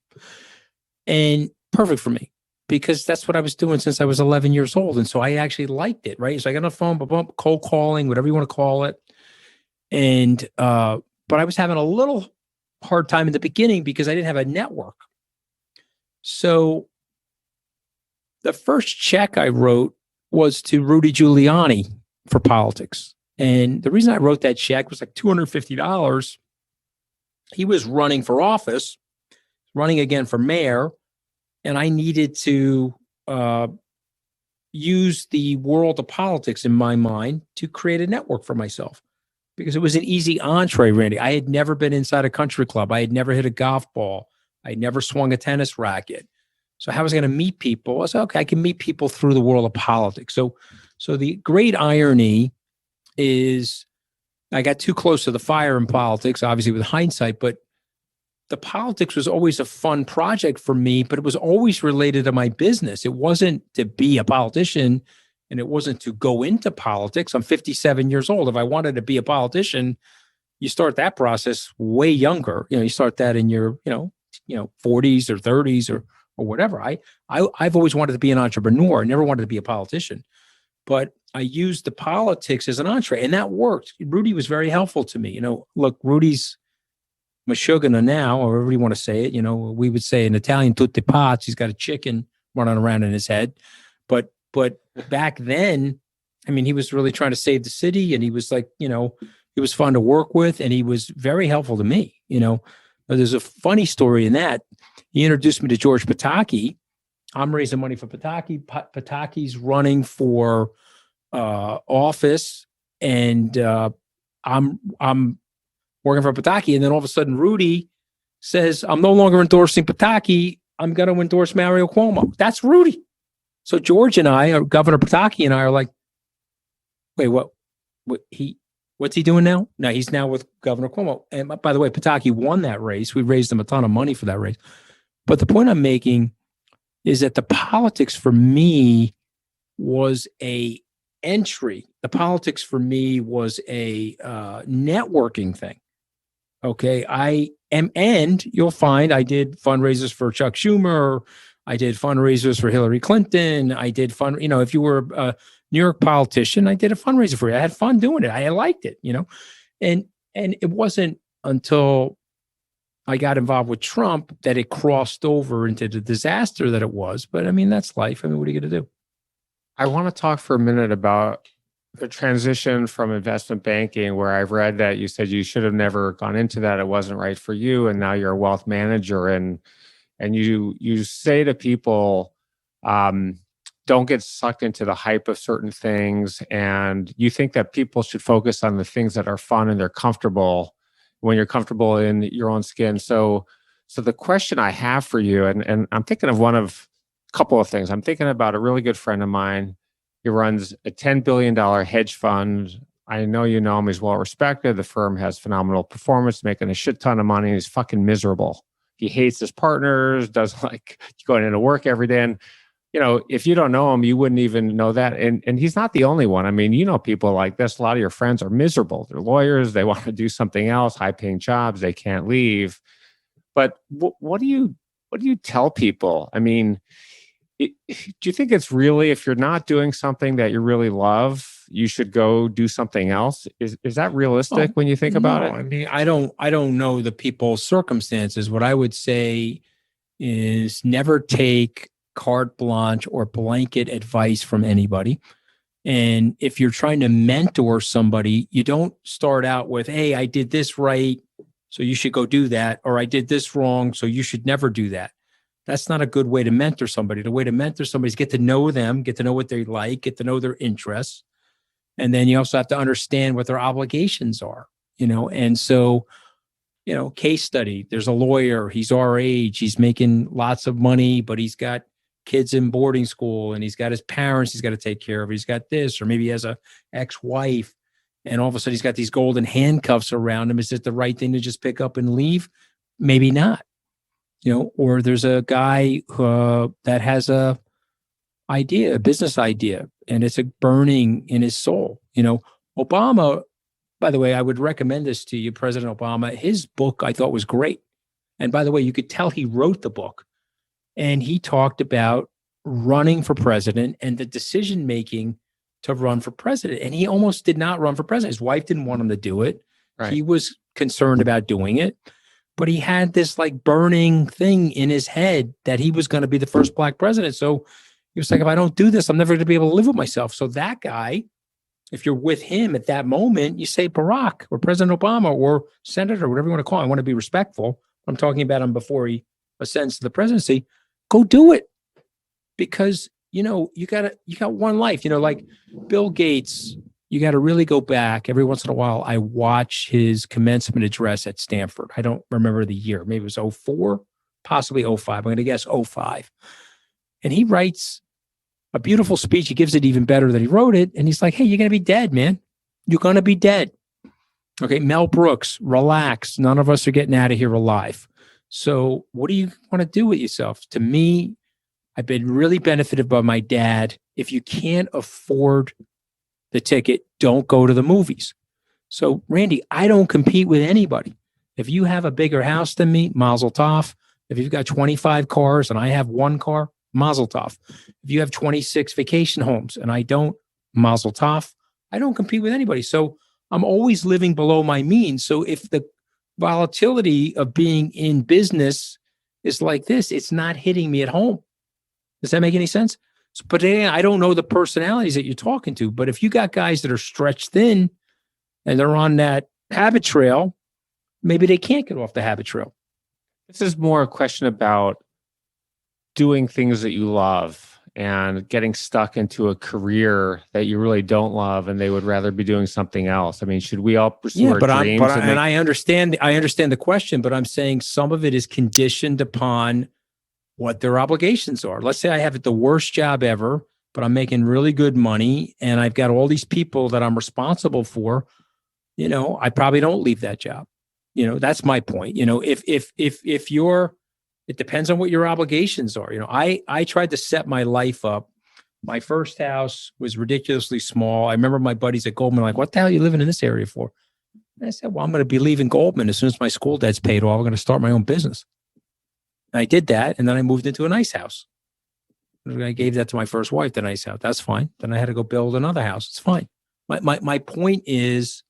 And perfect for me, because that's what I was doing since I was 11 years old. And so I actually liked it, right? So I got on the phone, cold calling, whatever you want to call it. And, but I was having a little hard time in the beginning because I didn't have a network. So the first check I wrote was to Rudy Giuliani for politics. And the reason I wrote that check was like $250. He was running for office, running again for mayor, and I needed to use the world of politics in my mind to create a network for myself, because it was an easy entree, Randy. I had never been inside a country club. I had never hit a golf ball. I had never swung a tennis racket. So how was I going to meet people? I said, okay, I can meet people through the world of politics. So the great irony is I got too close to the fire in politics, obviously with hindsight, but the politics was always a fun project for me, but it was always related to my business. It wasn't to be a politician, and it wasn't to go into politics. I'm 57 years old. If I wanted to be a politician, you start that process way younger. You start that in your, 40s or 30s or whatever. I've always wanted to be an entrepreneur. I never wanted to be a politician, but I used the politics as an entree, and that worked. Rudy was very helpful to me. Look, Rudy's Meshuggah now, or however you want to say it. We would say in Italian, tutti pazzi. He's got a chicken running around in his head. But back then, I mean, he was really trying to save the city, and he was like, he was fun to work with, and he was very helpful to me. There's a funny story in that. He introduced me to George Pataki. I'm raising money for Pataki. Pataki's running for office, and I'm working for Pataki. And then all of a sudden, Rudy says, I'm no longer endorsing Pataki. I'm going to endorse Mario Cuomo. That's Rudy. So George and I, or Governor Pataki and I, are like, wait, what's he doing now? No, he's now with Governor Cuomo. And by the way, Pataki won that race. We raised him a ton of money for that race. But the point I'm making is that the politics for me was a entry. The politics for me was a networking thing. Okay, and you'll find I did fundraisers for Chuck Schumer. I did fundraisers for Hillary Clinton. I did if you were a New York politician, I did a fundraiser for you. I had fun doing it. I liked it, and it wasn't until I got involved with Trump that it crossed over into the disaster that it was. But I mean, that's life. I mean, what are you going to do?
I want to talk for a minute about the transition from investment banking, where I've read that you said you should have never gone into that. It wasn't right for you. And now you're a wealth manager, and you say to people, don't get sucked into the hype of certain things. And you think that people should focus on the things that are fun and they're comfortable when you're comfortable in your own skin. So the question I have for you, and I'm thinking of a couple of things. I'm thinking about a really good friend of mine. He runs a $10 billion hedge fund. I know you know him. He's well respected. The firm has phenomenal performance, making a shit ton of money. He's fucking miserable. He hates his partners, doesn't like going into work every day. And, if you don't know him, you wouldn't even know that. And he's not the only one. I mean, people like this. A lot of your friends are miserable. They're lawyers. They want to do something else, high paying jobs. They can't leave. But what do you tell people? I mean, do you think it's really, if you're not doing something that you really love, you should go do something else? Is that realistic when you think about it?
I mean, I don't know the people's circumstances. What I would say is never take carte blanche or blanket advice from anybody. And if you're trying to mentor somebody, you don't start out with, hey, I did this right, so you should go do that. Or I did this wrong, so you should never do that. That's not a good way to mentor somebody. The way to mentor somebody is get to know them, get to know what they like, get to know their interests. And then you also have to understand what their obligations are, And so, case study, there's a lawyer, he's our age, he's making lots of money, but he's got kids in boarding school and he's got his parents he's got to take care of. He's got this, or maybe he has a ex-wife, and all of a sudden he's got these golden handcuffs around him. Is it the right thing to just pick up and leave? Maybe not. Or there's a guy that has a business idea, and it's a burning in his soul. Obama, by the way, I would recommend this to you, President Obama. His book I thought was great. And by the way, you could tell he wrote the book, and he talked about running for president and the decision-making to run for president. And he almost did not run for president. His wife didn't want him to do it. Right. He was concerned about doing it. But he had this like burning thing in his head that he was going to be the first Black president. So he was like, if I don't do this, I'm never going to be able to live with myself. So that guy, if you're with him at that moment, you say Barack or President Obama or Senator, whatever you want to call him. I want to be respectful. I'm talking about him before he ascends to the presidency. Go do it. Because, you got one life, like Bill Gates. You got to really go back. Every once in a while, I watch his commencement address at Stanford. I don't remember the year. Maybe it was 04, possibly 05. I'm going to guess 05. And he writes a beautiful speech. He gives it even better than he wrote it. And he's like, hey, you're going to be dead, man. You're going to be dead. Okay, Mel Brooks, relax. None of us are getting out of here alive. So what do you want to do with yourself? To me, I've been really benefited by my dad. If you can't afford the ticket, don't go to the movies. So, Randy, I don't compete with anybody. If you have a bigger house than me, mazel tov. If you've got 25 cars and I have one car, mazel tov. If you have 26 vacation homes and I don't, mazel tov. I don't compete with anybody. So I'm always living below my means. So if the volatility of being in business is like this, it's not hitting me at home. Does that make any sense? But I don't know the personalities that you're talking to. But if you got guys that are stretched thin and they're on that habit trail, maybe they can't get off the habit trail.
This is more a question about doing things that you love and getting stuck into a career that you really don't love and they would rather be doing something else. I mean, should we all pursue our dreams?
I understand the question, but I'm saying some of it is conditioned upon what their obligations are. Let's say I have the worst job ever, but I'm making really good money and I've got all these people that I'm responsible for. I probably don't leave that job. That's my point. If you're, it depends on what your obligations are. I tried to set my life up. My first house was ridiculously small. I remember my buddies at Goldman like, what the hell are you living in this area for? And I said, well, I'm going to be leaving Goldman as soon as my school debt's paid off. I'm going to start my own business. And I did that, and then I moved into a nice house. I gave that to my first wife, the nice house. That's fine. Then I had to go build another house. It's fine. My point is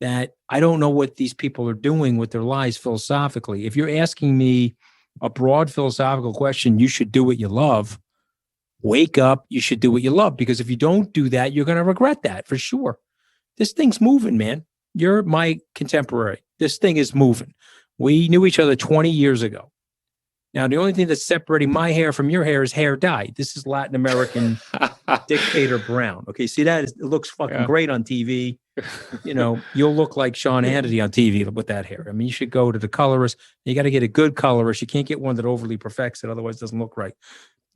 that I don't know what these people are doing with their lives philosophically. If you're asking me a broad philosophical question, you should do what you love. Wake up. You should do what you love, because if you don't do that, you're going to regret that for sure. This thing's moving, man. You're my contemporary. This thing is moving. We knew each other 20 years ago. Now, the only thing that's separating my hair from your hair is hair dye. This is Latin American dictator brown. Okay, see that? It looks fucking great on TV. You'll look like Sean Hannity on TV with that hair. I mean, you should go to the colorist. You got to get a good colorist. You can't get one that overly perfects it, otherwise it doesn't look right.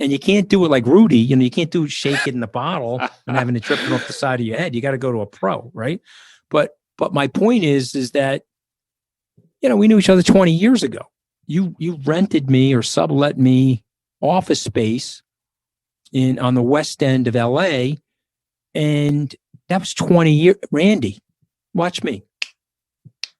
And you can't do it like Rudy. You can't shake it in the bottle and having it tripping off the side of your head. You got to go to a pro, right? But my point is that, we knew each other 20 years ago. You rented me or sublet me office space on the west end of LA, and that was 20 years. Randy, watch me.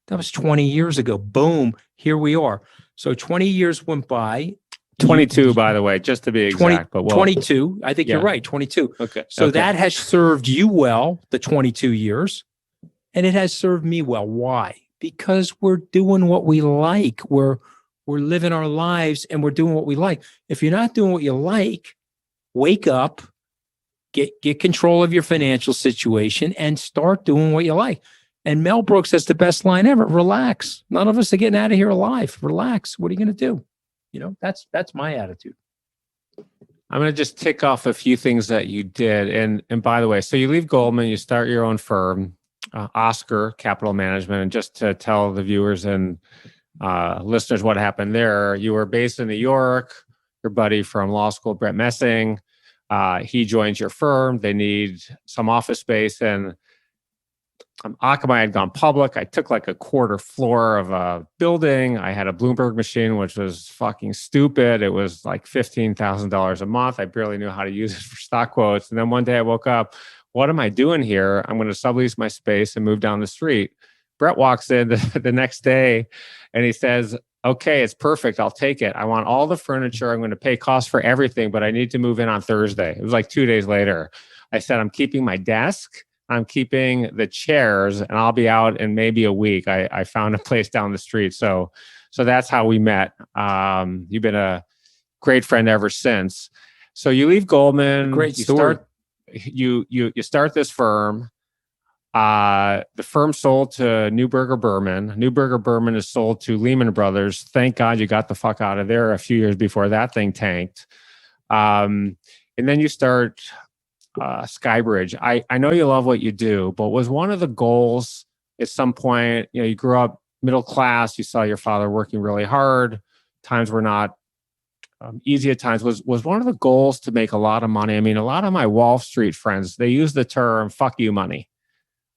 That was 20 years ago. Boom, here we are. So 20 years went by.
22, by the way, just to be exact.
22. I think you're right. 22.
Okay.
So that has served you well, the 22 years, and it has served me well. Why? Because we're doing what we like. We're we're living our lives and we're doing what we like. If you're not doing what you like, wake up, get control of your financial situation and start doing what you like. And Mel Brooks has the best line ever. Relax. None of us are getting out of here alive. Relax. What are you going to do? That's my attitude.
I'm going to just tick off a few things that you did. And by the way, so you leave Goldman, you start your own firm, Oscar Capital Management. And just to tell the viewers and listeners what happened there, you were based in New York. Your buddy from law school, Brett Messing, he joins your firm. They need some office space. And Akamai had gone public. I took like a quarter floor of a building. I had a Bloomberg machine, which was fucking stupid. It was like $15,000 a month. I barely knew how to use it for stock quotes. And then one day I woke up, what am I doing here? I'm going to sublease my space and move down the street. Brett walks in the next day and he says, okay, it's perfect. I'll take it. I want all the furniture. I'm going to pay costs for everything, but I need to move in on Thursday. It was like 2 days later. I said, I'm keeping my desk. I'm keeping the chairs and I'll be out in maybe a week. I found a place down the street. So that's how we met. You've been a great friend ever since. So you leave Goldman.
Great story.
You start this firm. The firm sold to Neuberger Berman. Neuberger Berman is sold to Lehman Brothers. Thank God you got the fuck out of there a few years before that thing tanked. And then you start SkyBridge. I know you love what you do, but was one of the goals at some point, you grew up middle class, you saw your father working really hard, times were not easy at times, was one of the goals to make a lot of money? I mean, a lot of my Wall Street friends, they use the term fuck you money.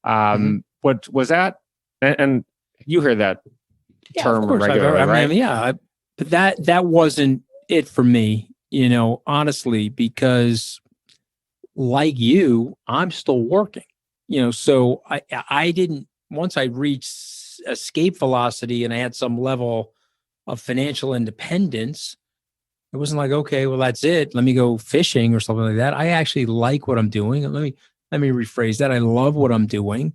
What was that? And you hear that term regularly, right?
But that wasn't it for me, honestly, because like you, I'm still working, so I didn't, once I reached escape velocity and I had some level of financial independence, it wasn't like, okay, well, that's it. Let me go fishing or something like that. I actually like what I'm doing. And let me rephrase that. I love what I'm doing.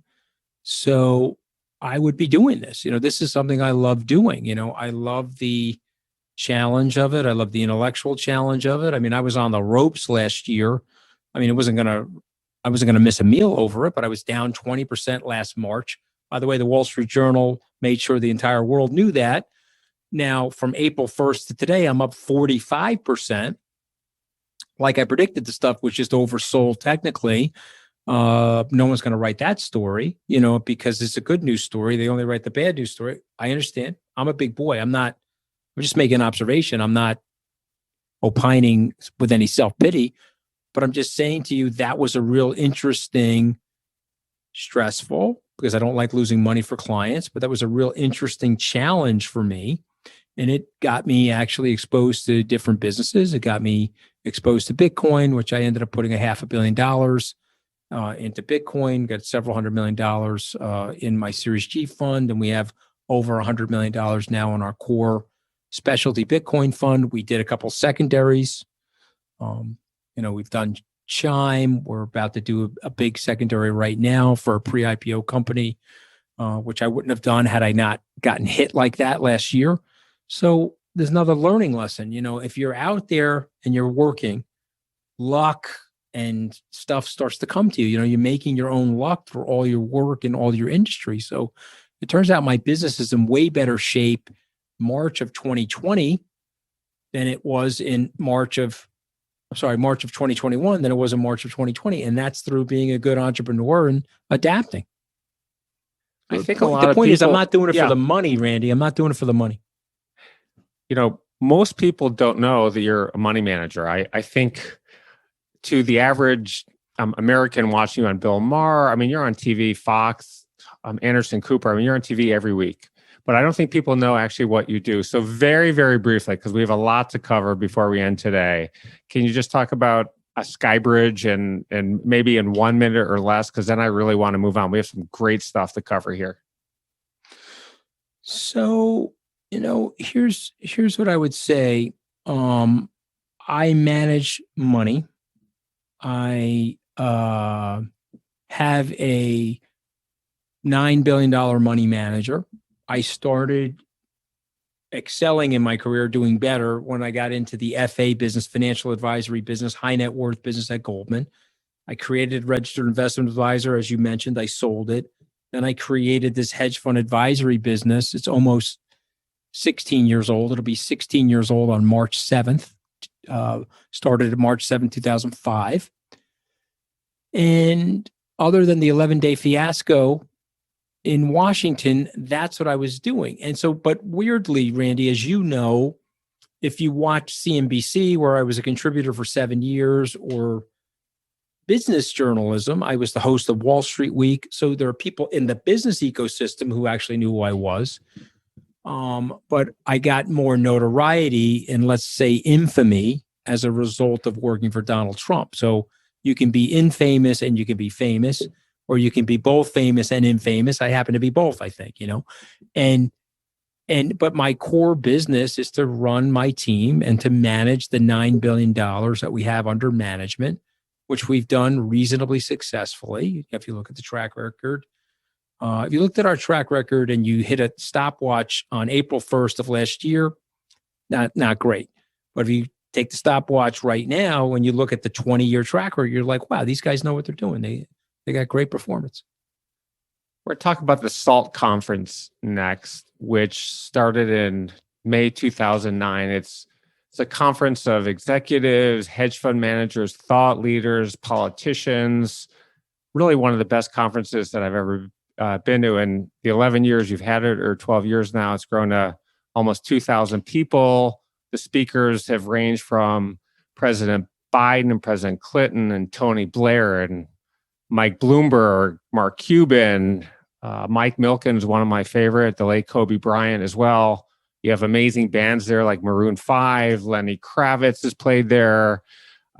So I would be doing this. This is something I love doing. I love the challenge of it. I love the intellectual challenge of it. I mean, I was on the ropes last year. I mean, I wasn't gonna miss a meal over it, but I was down 20% last March. By the way, the Wall Street Journal made sure the entire world knew that. Now, from April 1st to today, I'm up 45%. Like I predicted, the stuff was just oversold technically. No one's going to write that story, because it's a good news story. They only write the bad news story. I understand. I'm a big boy. I'm just making an observation. I'm not opining with any self-pity, but I'm just saying to you, that was a real interesting, stressful, because I don't like losing money for clients, but that was a real interesting challenge for me. And it got me actually exposed to different businesses. It got me exposed to Bitcoin, which I ended up putting $500 million into Bitcoin, got several $100 million in my Series G fund. And we have over $100 million now in our core specialty Bitcoin fund. We did a couple secondaries. We've done Chime. We're about to do a big secondary right now for a pre-IPO company, which I wouldn't have done had I not gotten hit like that last year. So there's another learning lesson. If you're out there and you're working, luck and stuff starts to come to you. You're making your own luck for all your work and all your industry. So it turns out my business is in way better shape March of 2020 than it was in March of 2021 than it was in March of 2020. And that's through being a good entrepreneur and adapting.
I think
the point is, I'm not doing it for the money, Randy. I'm not doing it for the money.
Most people don't know that you're a money manager. I think to the average American watching you on Bill Maher, I mean, you're on TV, Fox, Anderson Cooper. I mean, you're on TV every week. But I don't think people know actually what you do. So very, very briefly, because we have a lot to cover before we end today, can you just talk about a SkyBridge and maybe in 1 minute or less? Because then I really want to move on. We have some great stuff to cover here.
So, here's what I would say. I manage money. I have a $9 billion money manager. I started excelling in my career, doing better when I got into the FA business, financial advisory business, high net worth business at Goldman. I created Registered Investment Advisor, as you mentioned. I sold it. Then I created this hedge fund advisory business. It's almost 16 years old. It'll be 16 years old on March 7th. Started at March 7th, 2005. And other than the 11-day fiasco in Washington, that's what I was doing. And so, but weirdly, Randy, as you know, if you watch CNBC, where I was a contributor for 7 years, or business journalism, I was the host of Wall Street Week. So there are people in the business ecosystem who actually knew who I was. But I got more notoriety and, let's say, infamy as a result of working for Donald Trump. So you can be infamous and you can be famous, or you can be both famous and infamous. I happen to be both, I think, but my core business is to run my team and to manage the $9 billion that we have under management, which we've done reasonably successfully. If you look at the track record, if you looked at our track record and you hit a stopwatch on April 1st of last year, not great. But if you take the stopwatch right now, when you look at the 20-year track record, you're like, wow, these guys know what they're doing. They got great performance.
We're talking about the SALT conference next, which started in May 2009. It's a conference of executives, hedge fund managers, thought leaders, politicians. Really one of the best conferences that I've ever been to. In the 11 years you've had it, or 12 years now, it's grown to almost 2,000 people. The speakers have ranged from President Biden and President Clinton and Tony Blair and Mike Bloomberg, Mark Cuban, Mike Milken is one of my favorite, the late Kobe Bryant as well. You have amazing bands there like Maroon 5, Lenny Kravitz has played there.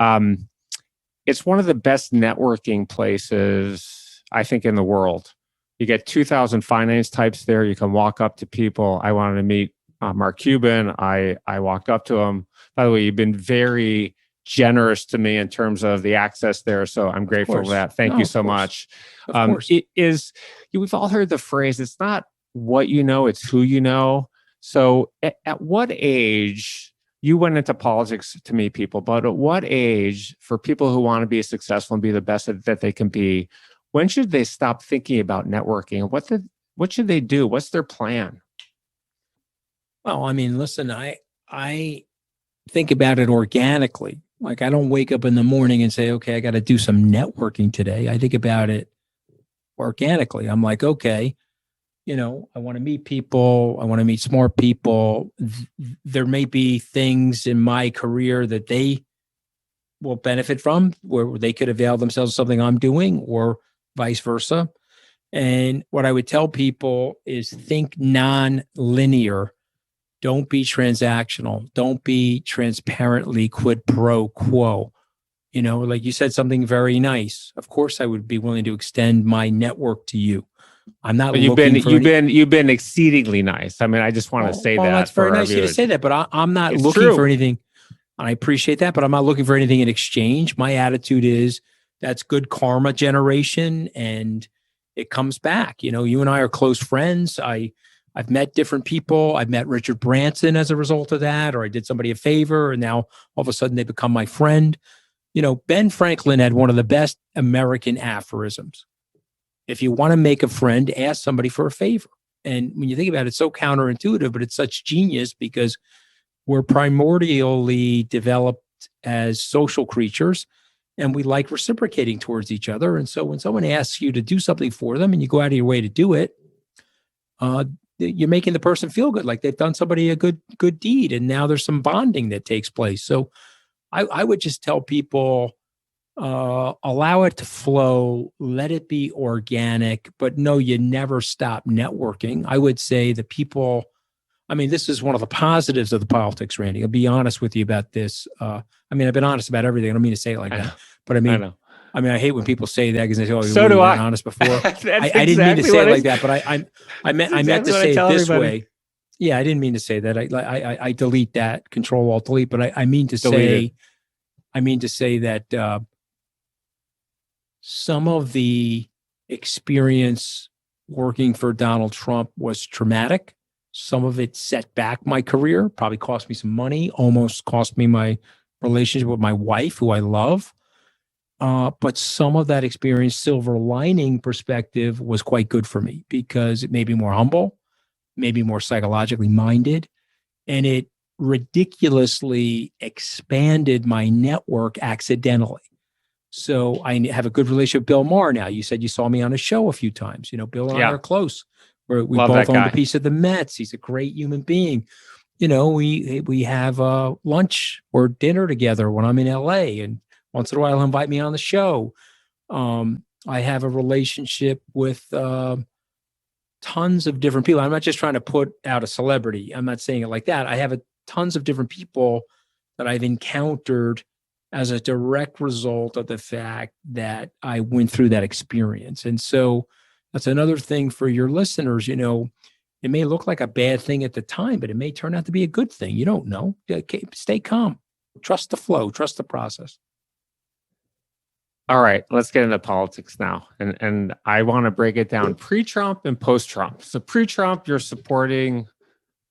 It's one of the best networking places, I think, in the world. You get 2,000 finance types there. You can walk up to people. I wanted to meet Mark Cuban. I walked up to him. By the way, you've been very generous to me in terms of the access there. So I'm grateful for that. Thank you so much. It is, we've all heard the phrase, it's not what you know, it's who you know. So at what age, you went into politics to meet people, but at what age, for people who want to be successful and be the best that they can be, when should they stop thinking about networking? What should they do? What's their plan?
Well, I mean, listen, I think about it organically. Like, I don't wake up in the morning and say, okay, I got to do some networking today. I think about it organically. I'm like, okay, I want to meet people. I want to meet smart people. There may be things in my career that they will benefit from, where they could avail themselves of something I'm doing, or vice versa. And what I would tell people is think non-linear. Don't be transactional. Don't be transparently quid pro quo. Like you said, something very nice. Of course, I would be willing to extend my network to you. I'm not. But you've
been exceedingly nice. I mean, I just want to say that.
That's very nice of you to say that, but I'm not looking for anything. I appreciate that, but I'm not looking for anything in exchange. My attitude is that's good karma generation, and it comes back. You and I are close friends. I've met different people. I've met Richard Branson as a result of that, or I did somebody a favor, and now all of a sudden they become my friend. Ben Franklin had one of the best American aphorisms. If you want to make a friend, ask somebody for a favor. And when you think about it, it's so counterintuitive, but it's such genius, because we're primordially developed as social creatures, and we like reciprocating towards each other. And so when someone asks you to do something for them and you go out of your way to do it, you're making the person feel good, like they've done somebody a good deed, and now there's some bonding that takes place. So I would just tell people, allow it to flow, let it be organic, but no, you never stop networking. I would say the people, this is one of the positives of the politics, Randy. I'll be honest with you about this. I've been honest about everything. I don't mean to say it like that, but I know. I hate when people say that, because they say, "Oh, you were honest before." I didn't mean to say it like that, but I meant to say it this way. Yeah, I didn't mean to say that. I delete that, Control Alt Delete. But I mean to say, that some of the experience working for Donald Trump was traumatic. Some of it set back my career, probably cost me some money, almost cost me my relationship with my wife, who I love. But some of that experience, silver lining perspective, was quite good for me because it made me more humble, maybe more psychologically minded, and it ridiculously expanded my network accidentally. So I have a good relationship with Bill Maher now. You said you saw me on a show a few times. Bill and I are close. We
Love
both own
guy.
a piece of the Mets. He's a great human being. We have lunch or dinner together when I'm in LA, and once in a while he'll invite me on the show. I have a relationship with tons of different people. I'm not just trying to put out a celebrity. I'm not saying it like that. I have tons of different people that I've encountered as a direct result of the fact that I went through that experience. And so that's another thing for your listeners. It may look like a bad thing at the time, but it may turn out to be a good thing. You don't know. Stay calm. Trust the flow. Trust the process.
All right, let's get into politics now. And I want to break it down pre-Trump and post-Trump. So pre-Trump, you're supporting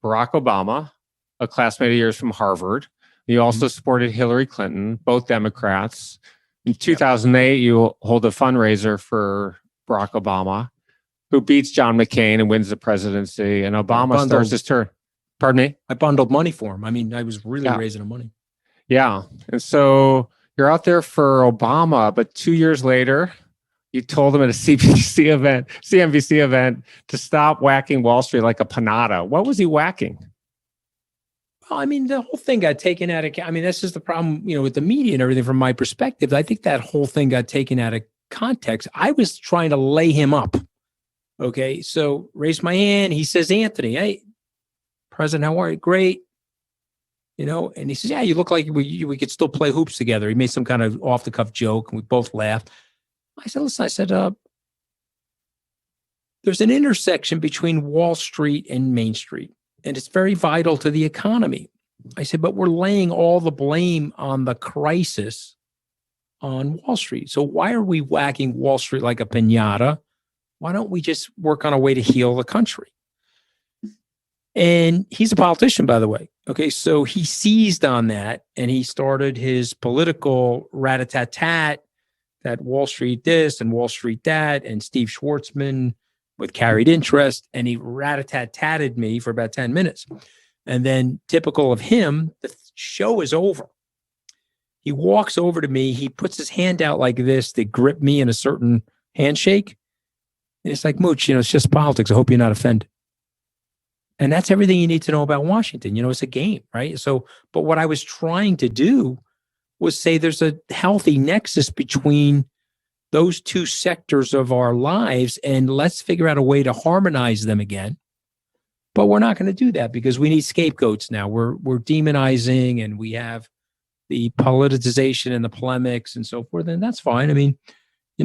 Barack Obama, a classmate of yours from Harvard. You also supported Hillary Clinton, both Democrats. In 2008, you hold a fundraiser for Barack Obama, who beats John McCain and wins the presidency. And Obama starts his turn. Pardon me?
I bundled money for him. I mean, I was really raising the money.
Yeah. And so you're out there for Obama, but 2 years later, you told him at a CNBC event to stop whacking Wall Street like a panada. What was he whacking?
Well, I mean, the whole thing got taken out of, this is the problem, with the media and everything from my perspective. I think that whole thing got taken out of context. I was trying to lay him up. Okay. So raise my hand. He says, Anthony, hey, President, how are you? Great. And he says, yeah, you look like we could still play hoops together. He made some kind of off the cuff joke and we both laughed. I said, listen, there's an intersection between Wall Street and Main Street, and it's very vital to the economy. I said, but we're laying all the blame on the crisis on Wall Street. So why are we whacking Wall Street like a piñata? Why don't we just work on a way to heal the country? And he's a politician, by the way. Okay, so he seized on that and he started his political rat-a-tat-tat, that Wall Street this and Wall Street that, and Steve Schwartzman with carried interest, and he rat-a-tat-tatted me for about 10 minutes. And then, typical of him, the show is over. He walks over to me, he puts his hand out like this to grip me in a certain handshake. And it's like, Mooch, it's just politics. I hope you're not offended. And that's everything you need to know about Washington. It's a game, right? So, but what I was trying to do was say there's a healthy nexus between those two sectors of our lives, and let's figure out a way to harmonize them again. But we're not going to do that because we need scapegoats now. We're demonizing, and we have the politicization and the polemics and so forth, and that's fine. I mean,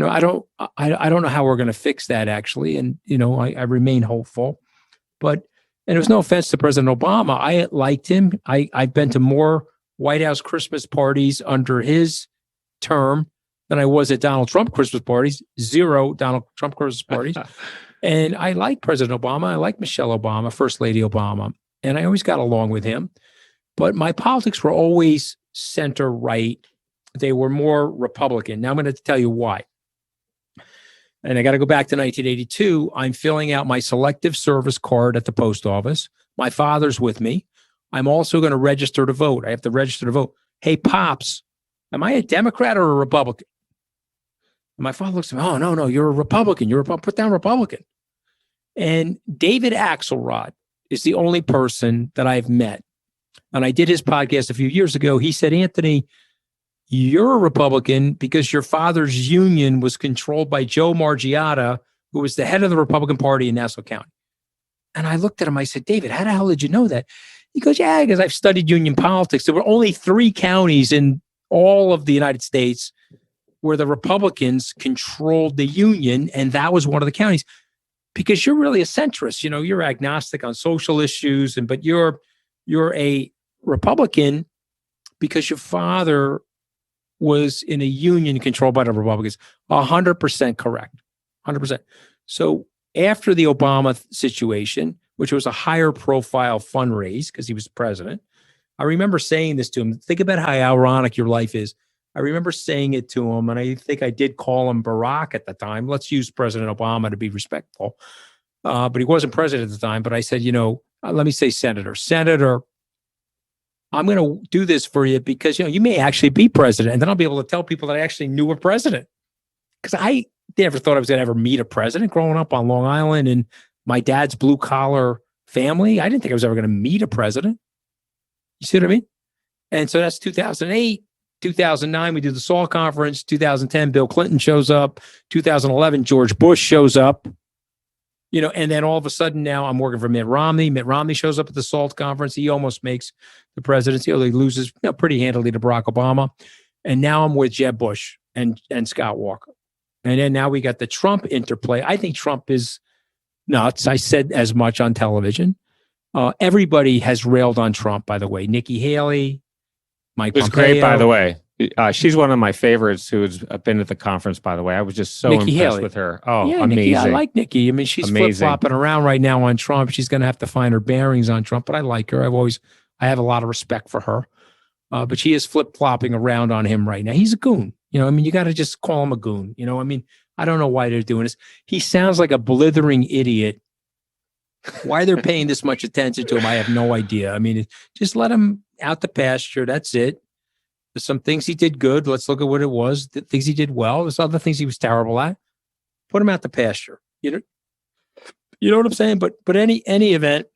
I don't know how we're going to fix that actually, and I remain hopeful. But and it was no offense to President Obama. I liked him. I've been to more White House Christmas parties under his term than I was at Donald Trump Christmas parties. 0 Donald Trump Christmas parties. And I like President Obama. I like Michelle Obama, First Lady Obama. And I always got along with him. But my politics were always center right. They were more Republican. Now I'm going to tell you why. And I got to go back to 1982. I'm filling out my selective service card at the post office. My father's with me. I'm also going to register to vote. I have to register to vote. Hey, Pops, am I a Democrat or a Republican? And my father looks at me, oh, no, you're a Republican. Put down Republican. And David Axelrod is the only person that I've met. And I did his podcast a few years ago. He said, Anthony, you're a Republican because your father's union was controlled by Joe Margiotta, who was the head of the Republican Party in Nassau County. And I looked at him, I said, David, how the hell did you know that? He goes, yeah, because I've studied union politics. There were only 3 counties in all of the United States where the Republicans controlled the union, and that was one of the counties. Because you're really a centrist, you're agnostic on social issues, but you're a Republican because your father was in a union controlled by the Republicans. 100% correct. 100%. So after the Obama situation, which was a higher profile fundraise because he was president. I remember saying this to him. Think about how ironic your life is. I remember saying it to him, and I think I did call him Barack at the time. Let's use President Obama to be respectful. But he wasn't president at the time. But I said, let me say Senator, I'm going to do this for you because, you may actually be president. And then I'll be able to tell people that I actually knew a president. Because I never thought I was going to ever meet a president growing up on Long Island and my dad's blue collar family. I didn't think I was ever going to meet a president. You see what I mean? And so that's 2008. 2009, we do the SALT conference. 2010, Bill Clinton shows up. 2011, George Bush shows up. And then all of a sudden now I'm working for Mitt Romney. Mitt Romney shows up at the SALT conference. He almost makes the presidency. He loses pretty handily to Barack Obama. And now I'm with Jeb Bush and Scott Walker. And then now we got the Trump interplay. I think Trump is nuts. I said as much on television. Everybody has railed on Trump, by the way. Nikki Haley, Mike Pompeo.
It was great, by the way. She's one of my favorites who's been at the conference, by the way. I was just so
Nikki
impressed
Haley.
with her. Oh,
yeah,
amazing.
Nikki, I like Nikki. I mean, she's flip-flopping around right now on Trump. She's going to have to find her bearings on Trump, but I like her. I have a lot of respect for her. But she is flip-flopping around on him right now. He's a goon. You got to just call him a goon. I don't know why they're doing this. He sounds like a blithering idiot. Why they're paying this much attention to him, I have no idea. Just let him out the pasture. That's it. There's some things he did good. Let's look at what it was. The things he did well. There's other things he was terrible at. Put him out the pasture. You know what I'm saying? But any event,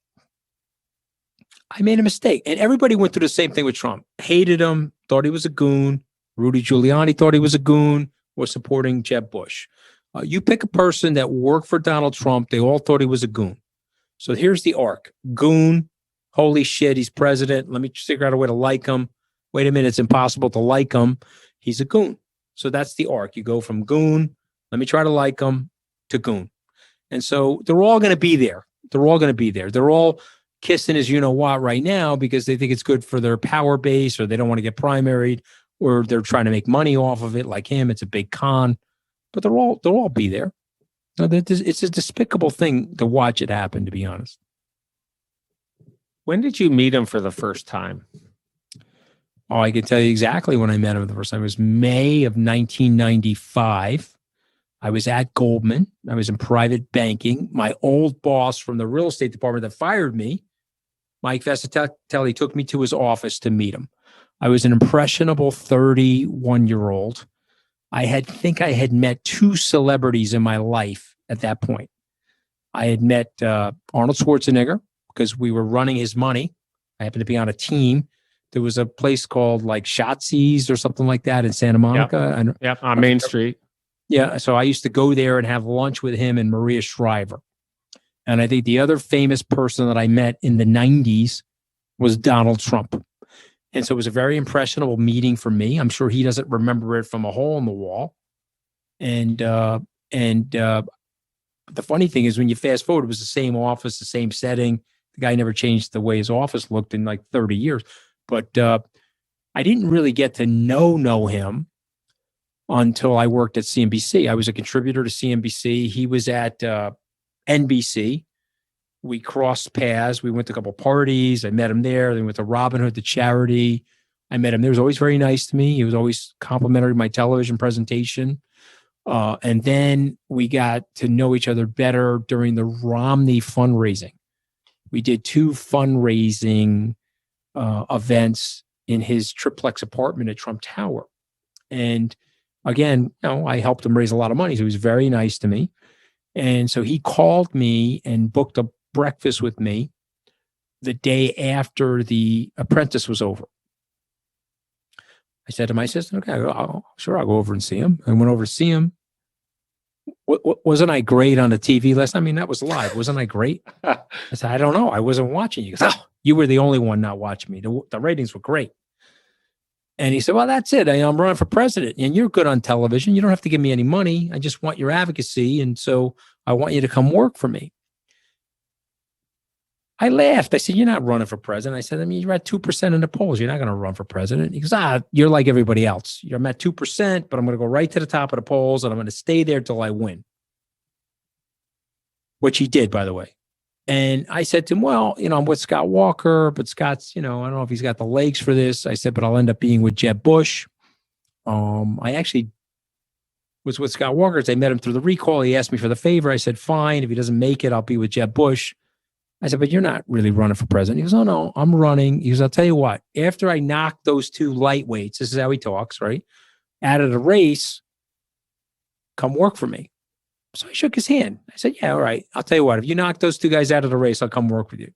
I made a mistake. And everybody went through the same thing with Trump. Hated him, thought he was a goon. Rudy Giuliani thought he was a goon, was supporting Jeb Bush. You pick a person that worked for Donald Trump, they all thought he was a goon. So here's the arc. Goon, holy shit, he's president. Let me figure out a way to like him. Wait a minute, it's impossible to like him. He's a goon. So that's the arc. You go from goon, let me try to like him, to goon. And so they're all going to be there. They're all kissing his you-know-what right now because they think it's good for their power base or they don't want to get primaried or they're trying to make money off of it like him. It's a big con. But they'll all be there. It's a despicable thing to watch it happen, to be honest.
When did you meet him for the first time?
Oh, I can tell you exactly when I met him the first time. It was May of 1995. I was at Goldman. I was in private banking. My old boss from the real estate department that fired me, Mike Vesicatelli, took me to his office to meet him. I was an impressionable 31-year-old. I had met two celebrities in my life at that point. I had met Arnold Schwarzenegger because we were running his money. I happened to be on a team. There was a place called like Shotzi's or something like that in Santa Monica.
Yep, on Main Street.
Yeah, so I used to go there and have lunch with him and Maria Shriver. And I think the other famous person that I met in the 90s was Donald Trump. And so it was a very impressionable meeting for me. I'm sure he doesn't remember it from a hole in the wall. And the funny thing is when you fast forward, it was the same office, the same setting. The guy never changed the way his office looked in like 30 years. But I didn't really get to know him until I worked at CNBC. I was a contributor to CNBC. He was at NBC. We crossed paths. We went to a couple parties. I met him there. Then we went to Robin Hood, the charity. I met him there. He was always very nice to me. He was always complimentary of my television presentation. And then we got to know each other better during the Romney fundraising. We did two fundraising events in his triplex apartment at Trump Tower. And again, I helped him raise a lot of money. So he was very nice to me. And so he called me and booked a breakfast with me the day after The Apprentice was over. I said to my assistant, okay, I'll go over and see him. I went over to see him. Wasn't I great on the TV last? I mean, that was live. Wasn't I great? I said, I don't know. I wasn't watching you. He goes, you were the only one not watching me. The ratings were great. And he said, well, that's it. I'm running for president and you're good on television. You don't have to give me any money. I just want your advocacy. And so I want you to come work for me. I laughed. I said, you're not running for president. I said, you're at 2% in the polls. You're not going to run for president. He goes, you're like everybody else. I'm at 2%, but I'm going to go right to the top of the polls and I'm going to stay there till I win. Which he did, by the way. And I said to him, well, I'm with Scott Walker, but Scott's, I don't know if he's got the legs for this. I said, but I'll end up being with Jeb Bush. I actually was with Scott Walker. I met him through the recall. He asked me for the favor. I said, fine. If he doesn't make it, I'll be with Jeb Bush. I said, but you're not really running for president. He goes, oh, no, I'm running. He goes, I'll tell you what, after I knock those two lightweights, this is how he talks, right? Out of the race, come work for me. So I shook his hand. I said, yeah, all right. I'll tell you what, if you knock those two guys out of the race, I'll come work with you.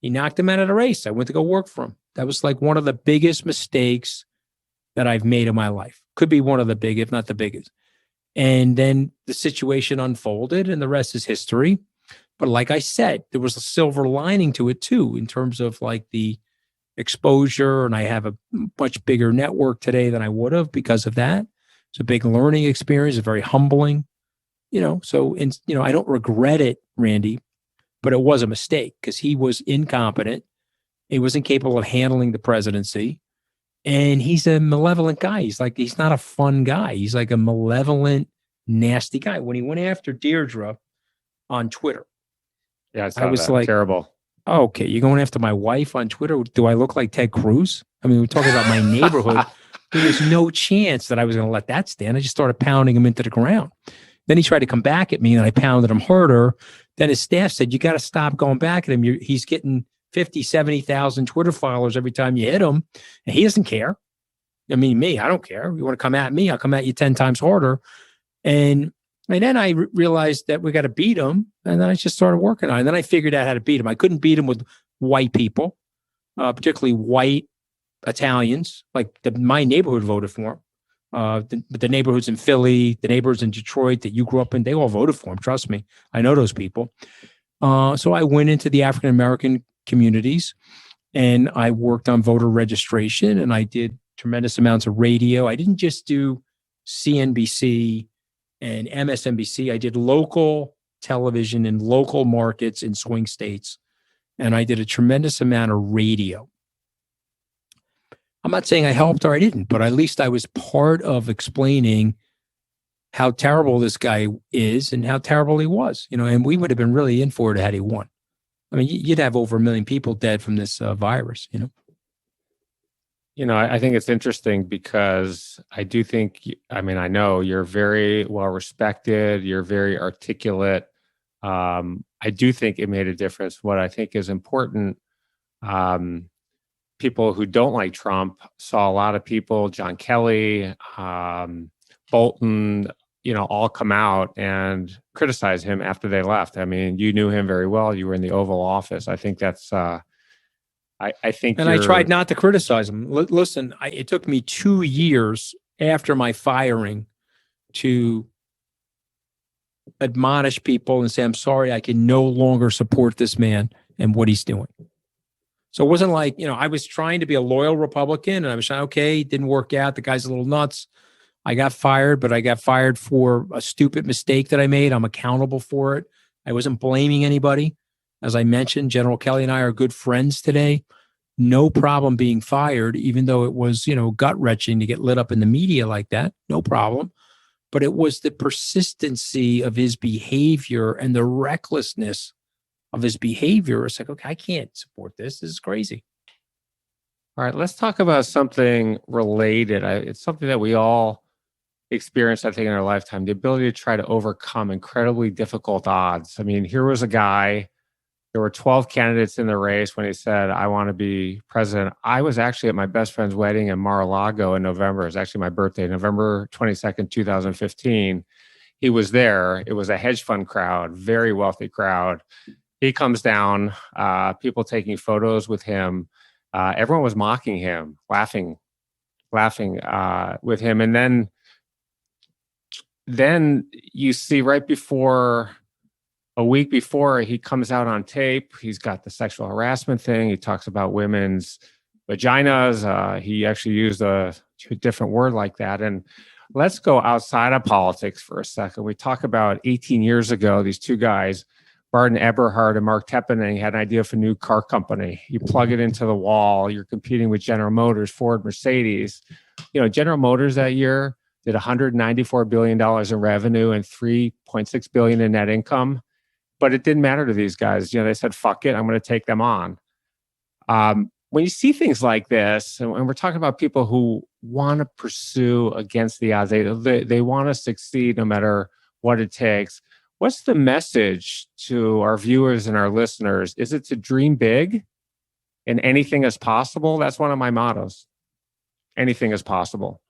He knocked him out of the race. I went to go work for him. That was like one of the biggest mistakes that I've made in my life. Could be one of the big, if not the biggest. And then the situation unfolded and the rest is history. But like I said, there was a silver lining to it too, in terms of like the exposure. And I have a much bigger network today than I would have because of that. It's a big learning experience, it's very humbling, so, I don't regret it, Randy, but it was a mistake because he was incompetent. He wasn't capable of handling the presidency. And he's a malevolent guy. He's not a fun guy. He's like a malevolent, nasty guy. When he went after Deirdre on Twitter,
Yeah, I
was
that.
Like,
terrible.
Oh, okay, you're going after my wife on Twitter? Do I look like Ted Cruz? I mean, we're talking about my neighborhood. There was no chance that I was going to let that stand. I just started pounding him into the ground. Then he tried to come back at me and I pounded him harder. Then his staff said, you got to stop going back at him. He's getting 50, 70,000 Twitter followers every time you hit him. And he doesn't care. I mean, me, I don't care. You want to come at me, I'll come at you 10 times harder. And then I realized that we got to beat him. And then I just started working on it. And then I figured out how to beat him. I couldn't beat him with white people, particularly white Italians. Like my neighborhood voted for him. The neighborhoods in Philly, the neighborhoods in Detroit that you grew up in, they all voted for him. Trust me. I know those people. So I went into the African-American communities and I worked on voter registration and I did tremendous amounts of radio. I didn't just do CNBC and MSNBC. I did local television in local markets in swing states. And I did a tremendous amount of radio. I'm not saying I helped or I didn't, but at least I was part of explaining how terrible this guy is and how terrible he was, and we would have been really in for it had he won. I mean, you'd have over 1 million people dead from this virus,
I think it's interesting because I do think, I know you're very well respected. You're very articulate. I do think it made a difference. What I think is important, people who don't like Trump saw a lot of people, John Kelly, Bolton, all come out and criticize him after they left. I mean, you knew him very well. You were in the Oval Office. I think that's, I think.
And I tried not to criticize him. Listen, it took me 2 years after my firing to admonish people and say, I'm sorry, I can no longer support this man and what he's doing. So it wasn't like, I was trying to be a loyal Republican and I was saying, okay, it didn't work out. The guy's a little nuts. I got fired, but I got fired for a stupid mistake that I made. I'm accountable for it. I wasn't blaming anybody. As I mentioned, General Kelly and I are good friends today. No problem being fired, even though it was, gut-wrenching to get lit up in the media like that. No problem. But it was the persistency of his behavior and the recklessness of his behavior. It's like, okay, I can't support this. This is crazy.
All right, let's talk about something related. It's something that we all experience, I think, in our lifetime, the ability to try to overcome incredibly difficult odds. I mean, here was a guy, there were 12 candidates in the race when he said, I want to be president. I was actually at my best friend's wedding in Mar-a-Lago in November. It was actually my birthday, November 22nd, 2015. He was there. It was a hedge fund crowd, very wealthy crowd. He comes down, people taking photos with him. Everyone was mocking him, laughing with him. And then you see right before, a week before, he comes out on tape. He's got the sexual harassment thing. He talks about women's vaginas. He actually used a different word like that. And let's go outside of politics for a second. We talk about 18 years ago, these two guys, Barton Eberhard and Mark Teppening, had an idea for a new car company. You plug it into the wall. You're competing with General Motors, Ford, Mercedes. General Motors that year did $194 billion in revenue and $3.6 billion in net income. but it didn't matter to these guys. They said, fuck it, I'm going to take them on. When you see things like this, and we're talking about people who want to pursue against the odds, they want to succeed no matter what it takes. What's the message to our viewers and our listeners? Is it to dream big and anything is possible? That's one of my mottos. Anything is possible.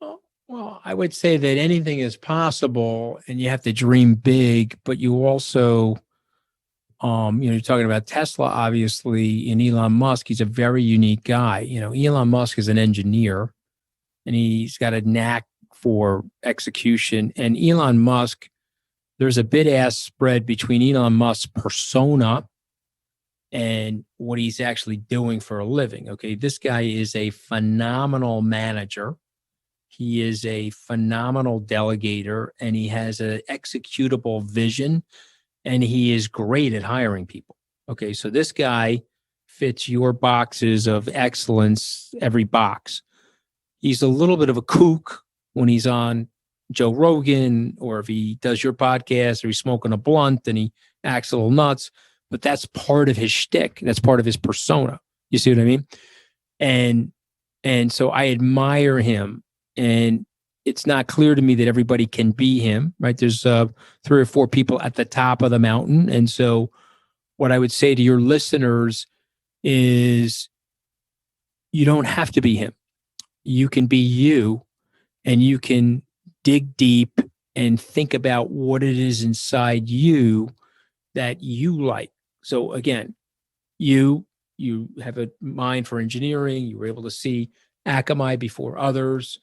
Well, I would say that anything is possible and you have to dream big, but you also, you're talking about Tesla, obviously, and Elon Musk. He's a very unique guy. Elon Musk is an engineer and he's got a knack for execution. And Elon Musk, there's a bid-ask spread between Elon Musk's persona and what he's actually doing for a living. Okay, this guy is a phenomenal manager. He is a phenomenal delegator, and he has an executable vision, and he is great at hiring people. Okay, so this guy fits your boxes of excellence, every box. He's a little bit of a kook when he's on Joe Rogan, or if he does your podcast, or he's smoking a blunt and he acts a little nuts, but that's part of his shtick. That's part of his persona. You see what I mean? And so I admire him, and it's not clear to me that everybody can be him, right? There's 3 or 4 people at the top of the mountain. And so what I would say to your listeners is you don't have to be him. You can be you, and you can dig deep and think about what it is inside you that you like. So again, you have a mind for engineering. You were able to see Akamai before others.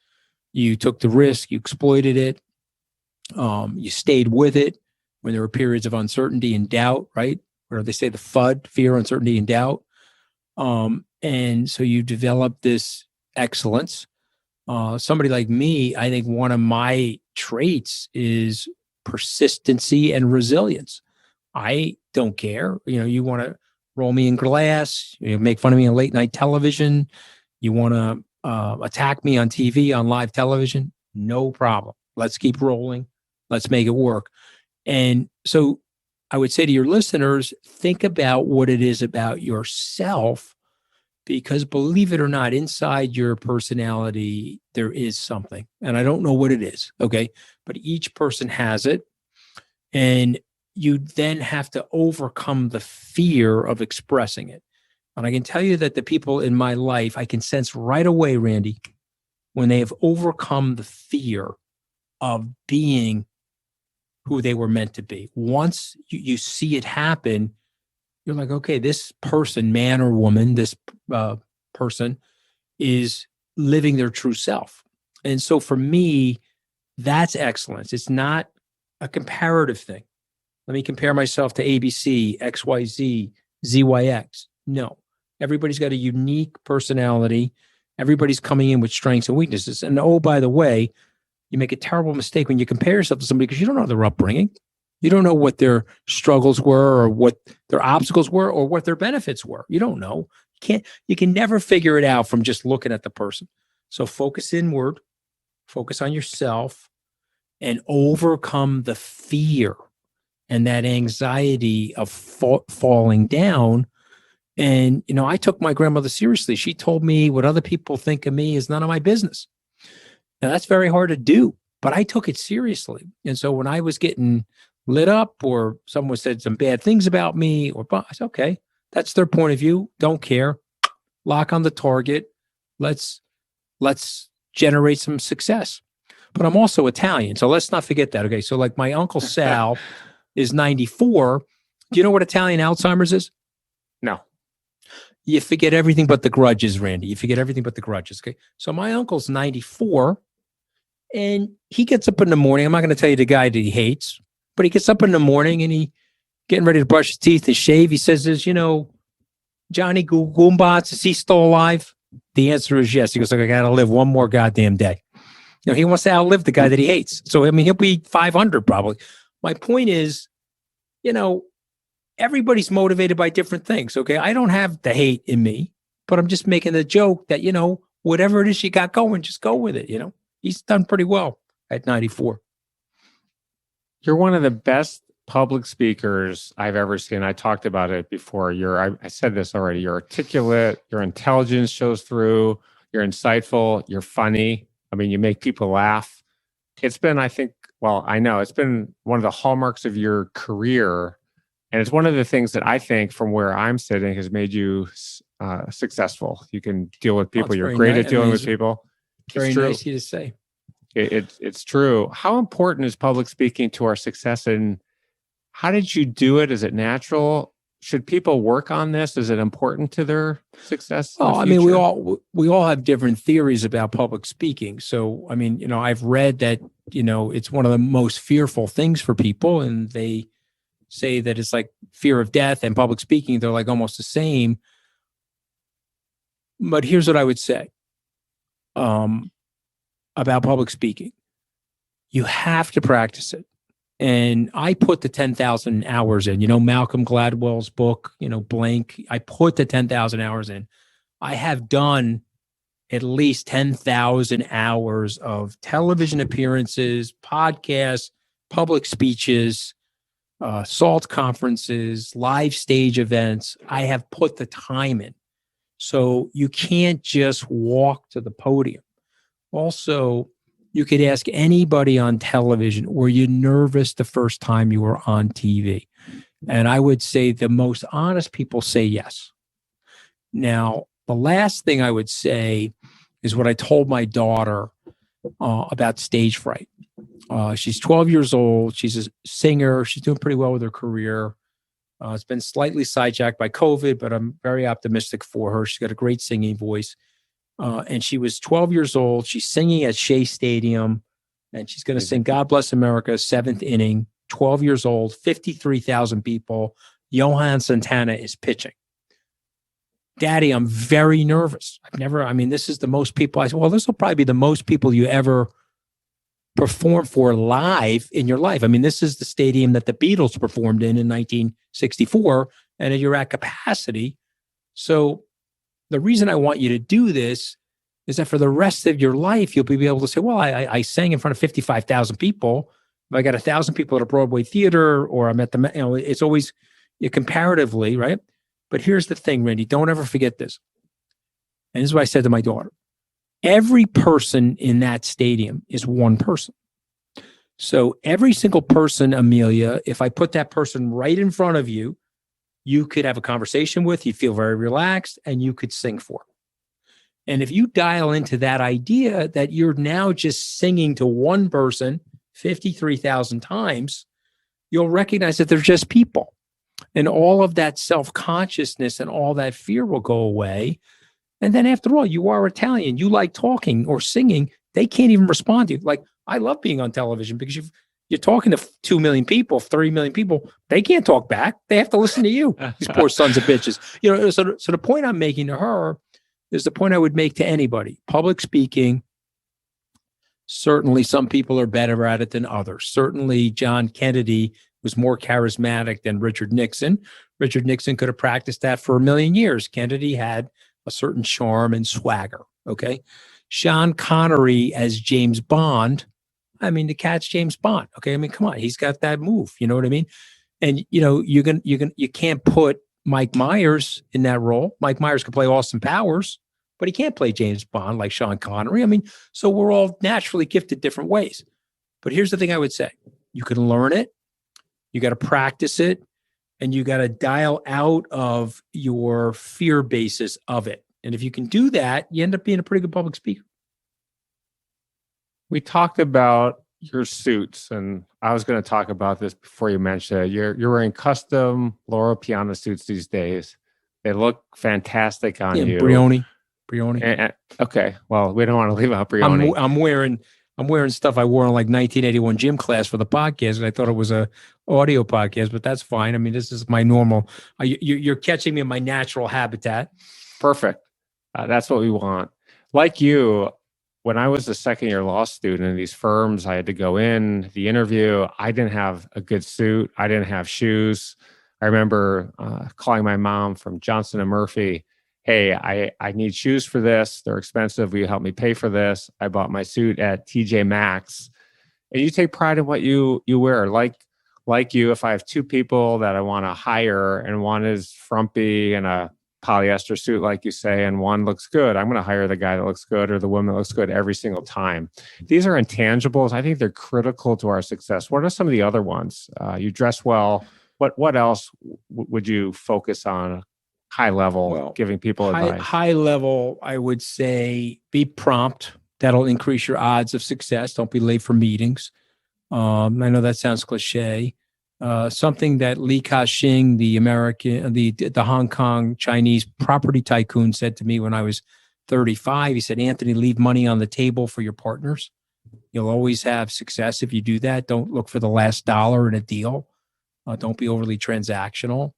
You took the risk. You exploited it. You stayed with it when there were periods of uncertainty and doubt, right? Or they say the FUD, fear, uncertainty, and doubt. And so you developed this excellence. Somebody like me, I think one of my traits is persistency and resilience. I don't care. You want to roll me in glass, make fun of me on late night television. You want to attack me on TV, on live television. No problem. Let's keep rolling. Let's make it work. And so I would say to your listeners, think about what it is about yourself, because believe it or not, inside your personality, there is something. And I don't know what it is, okay? But each person has it. And you then have to overcome the fear of expressing it. And I can tell you that the people in my life, I can sense right away, Randy, when they have overcome the fear of being who they were meant to be. Once you see it happen, you're like, okay, this person, man or woman, this person is living their true self. And so for me, that's excellence. It's not a comparative thing. Let me compare myself to ABC, XYZ, ZYX. No, everybody's got a unique personality. Everybody's coming in with strengths and weaknesses. And oh, by the way, you make a terrible mistake when you compare yourself to somebody because you don't know their upbringing. You don't know what their struggles were or what their obstacles were or what their benefits were. You don't know. You can never figure it out from just looking at the person. So focus inward, focus on yourself, and overcome the fear and that anxiety of falling down. And, I took my grandmother seriously. She told me what other people think of me is none of my business. Now, that's very hard to do, but I took it seriously. And so when I was getting lit up or someone said some bad things about me, I said, okay, that's their point of view. Don't care. Lock on the target. Let's generate some success. But I'm also Italian, so let's not forget that. Okay, so like my Uncle Sal is 94. Do you know what Italian Alzheimer's is?
No.
You forget everything but the grudges, Randy. You forget everything but the grudges. Okay. So my uncle's 94 and he gets up in the morning. I'm not going to tell you the guy that he hates, but he gets up in the morning and he getting ready to brush his teeth and shave. He says, Johnny Goombats, is he still alive? The answer is yes. He goes, I got to live one more goddamn day. He wants to outlive the guy that he hates. So, he'll be 500 probably. My point is, everybody's motivated by different things. Okay. I don't have the hate in me, but I'm just making the joke that, whatever it is you got going, just go with it. He's done pretty well at 94.
You're one of the best public speakers I've ever seen. I talked about it before. I said this already. You're articulate. Your intelligence shows through. You're insightful. You're funny. I mean, you make people laugh. It's been, I think, well, I know it's been one of the hallmarks of your career. And it's one of the things that I think from where I'm sitting has made you successful. You can deal with people. You're great at dealing with people.
Very nice of you to say.
It's true. How important is public speaking to our success, and how did you do it? Is it natural? Should people work on this? Is it important to their success?
Oh, I mean, we all have different theories about public speaking. So, I mean, I've read that, it's one of the most fearful things for people, and they say that it's like fear of death and public speaking. They're like almost the same. But here's what I would say. About public speaking. You have to practice it. And I put the 10,000 hours in, Malcolm Gladwell's book, blank. I put the 10,000 hours in. I have done at least 10,000 hours of television appearances, podcasts, public speeches, SALT conferences, live stage events. I have put the time in. So you can't just walk to the podium. Also, you could ask anybody on television, were you nervous the first time you were on TV? And I would say the most honest people say yes. Now, the last thing I would say is what I told my daughter about stage fright. She's 12 years old. She's a singer. She's doing pretty well with her career. It's been slightly sidetracked by COVID, but I'm very optimistic for her. She's got a great singing voice. And she was 12 years old. She's singing at Shea Stadium, and she's going to sing God Bless America, 7th inning, 12 years old, 53,000 people. Johan Santana is pitching. Daddy, I'm very nervous. This is the most people. I said, well, this will probably be the most people you ever perform for live in your life. I mean, this is the stadium that the Beatles performed in 1964, and you're at capacity. So the reason I want you to do this is that for the rest of your life, you'll be able to say, well, I sang in front of 55,000 people. If I got 1,000 people at a Broadway theater, or I'm at the, it's always comparatively, right? But here's the thing, Randy, don't ever forget this. And this is what I said to my daughter. Every person in that stadium is one person. So every single person, Amelia, if I put that person right in front of you, you could have a conversation with, you feel very relaxed, and you could sing for. And if you dial into that idea that you're now just singing to one person 53,000 times, you'll recognize that they're just people. And all of that self-consciousness and all that fear will go away. And then after all, you are Italian. You like talking or singing. They can't even respond to you. Like, I love being on television because you're talking to 2 million people, 3 million people. They can't talk back. They have to listen to you. These poor sons of bitches. So the point I'm making to her is the point I would make to anybody. Public speaking, certainly some people are better at it than others. Certainly John Kennedy was more charismatic than Richard Nixon. Richard Nixon could have practiced that for a million years. Kennedy had a certain charm and swagger, okay? Sean Connery as James Bond, the cat's James Bond, okay? Come on, he's got that move, you know what I mean? And, you can't put Mike Myers in that role. Mike Myers could play Austin Powers, but he can't play James Bond like Sean Connery. So we're all naturally gifted different ways. But here's the thing I would say. You can learn it. You got to practice it. And you got to dial out of your fear basis of it. And if you can do that, you end up being a pretty good public speaker.
We talked about your suits, and I was going to talk about this before you mentioned it. You're wearing custom Loro Piana suits these days. They look fantastic on you.
Brioni.
Okay, well, we don't want to leave out Brioni.
I'm wearing stuff I wore in like 1981 gym class for the podcast, and I thought it was a audio podcast, but that's fine. This is my normal. You're catching me in my natural habitat.
Perfect. That's what we want. Like you, when I was a second-year law student in these firms, I had to go in the interview. I didn't have a good suit. I didn't have shoes. I remember calling my mom from Johnson & Murphy. Hey, I need shoes for this. They're expensive. Will you help me pay for this? I bought my suit at TJ Maxx. And you take pride in what you wear. Like like you, if I have two people that I want to hire and one is frumpy in a polyester suit, like you say, and one looks good, I'm going to hire the guy that looks good or the woman that looks good every single time. These are intangibles. I think they're critical to our success. What are some of the other ones? You dress well. What else would you focus on high level, giving people advice?
High level, I would say be prompt. That'll increase your odds of success. Don't be late for meetings. I know that sounds cliche. Something that Li Ka-shing, the Hong Kong Chinese property tycoon, said to me when I was 35. He said, Anthony, leave money on the table for your partners. You'll always have success if you do that. Don't look for the last dollar in a deal. Don't be overly transactional.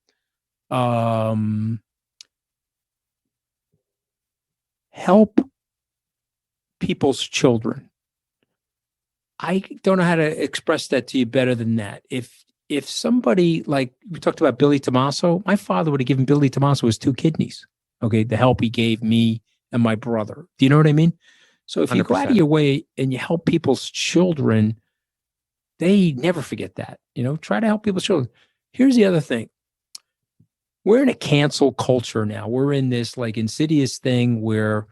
Help people's children. I don't know how to express that to you better than that. If somebody, like we talked about Billy Tomaso, my father would have given Billy Tomaso his 2 kidneys. Okay, the help he gave me and my brother. Do you know what I mean? So if you 100%. Go out of your way and you help people's children, they never forget that. Try to help people's children. Here's the other thing. We're in a cancel culture now. We're in this like insidious thing where,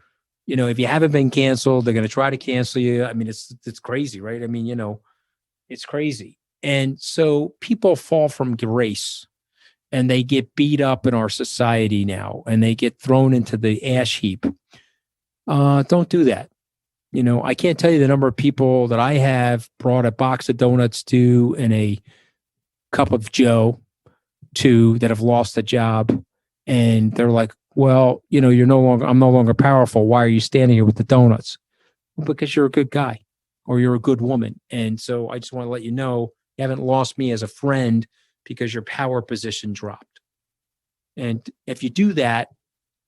if you haven't been canceled, they're going to try to cancel you. I mean, it's crazy, right? I mean, it's crazy. And so people fall from grace and they get beat up in our society now and they get thrown into the ash heap. Don't do that. I can't tell you the number of people that I have brought a box of donuts to and a cup of Joe to that have lost a job. And they're like, well, I'm no longer powerful. Why are you standing here with the donuts? Well, because you're a good guy or you're a good woman. And so I just want to let you know, you haven't lost me as a friend because your power position dropped. And if you do that,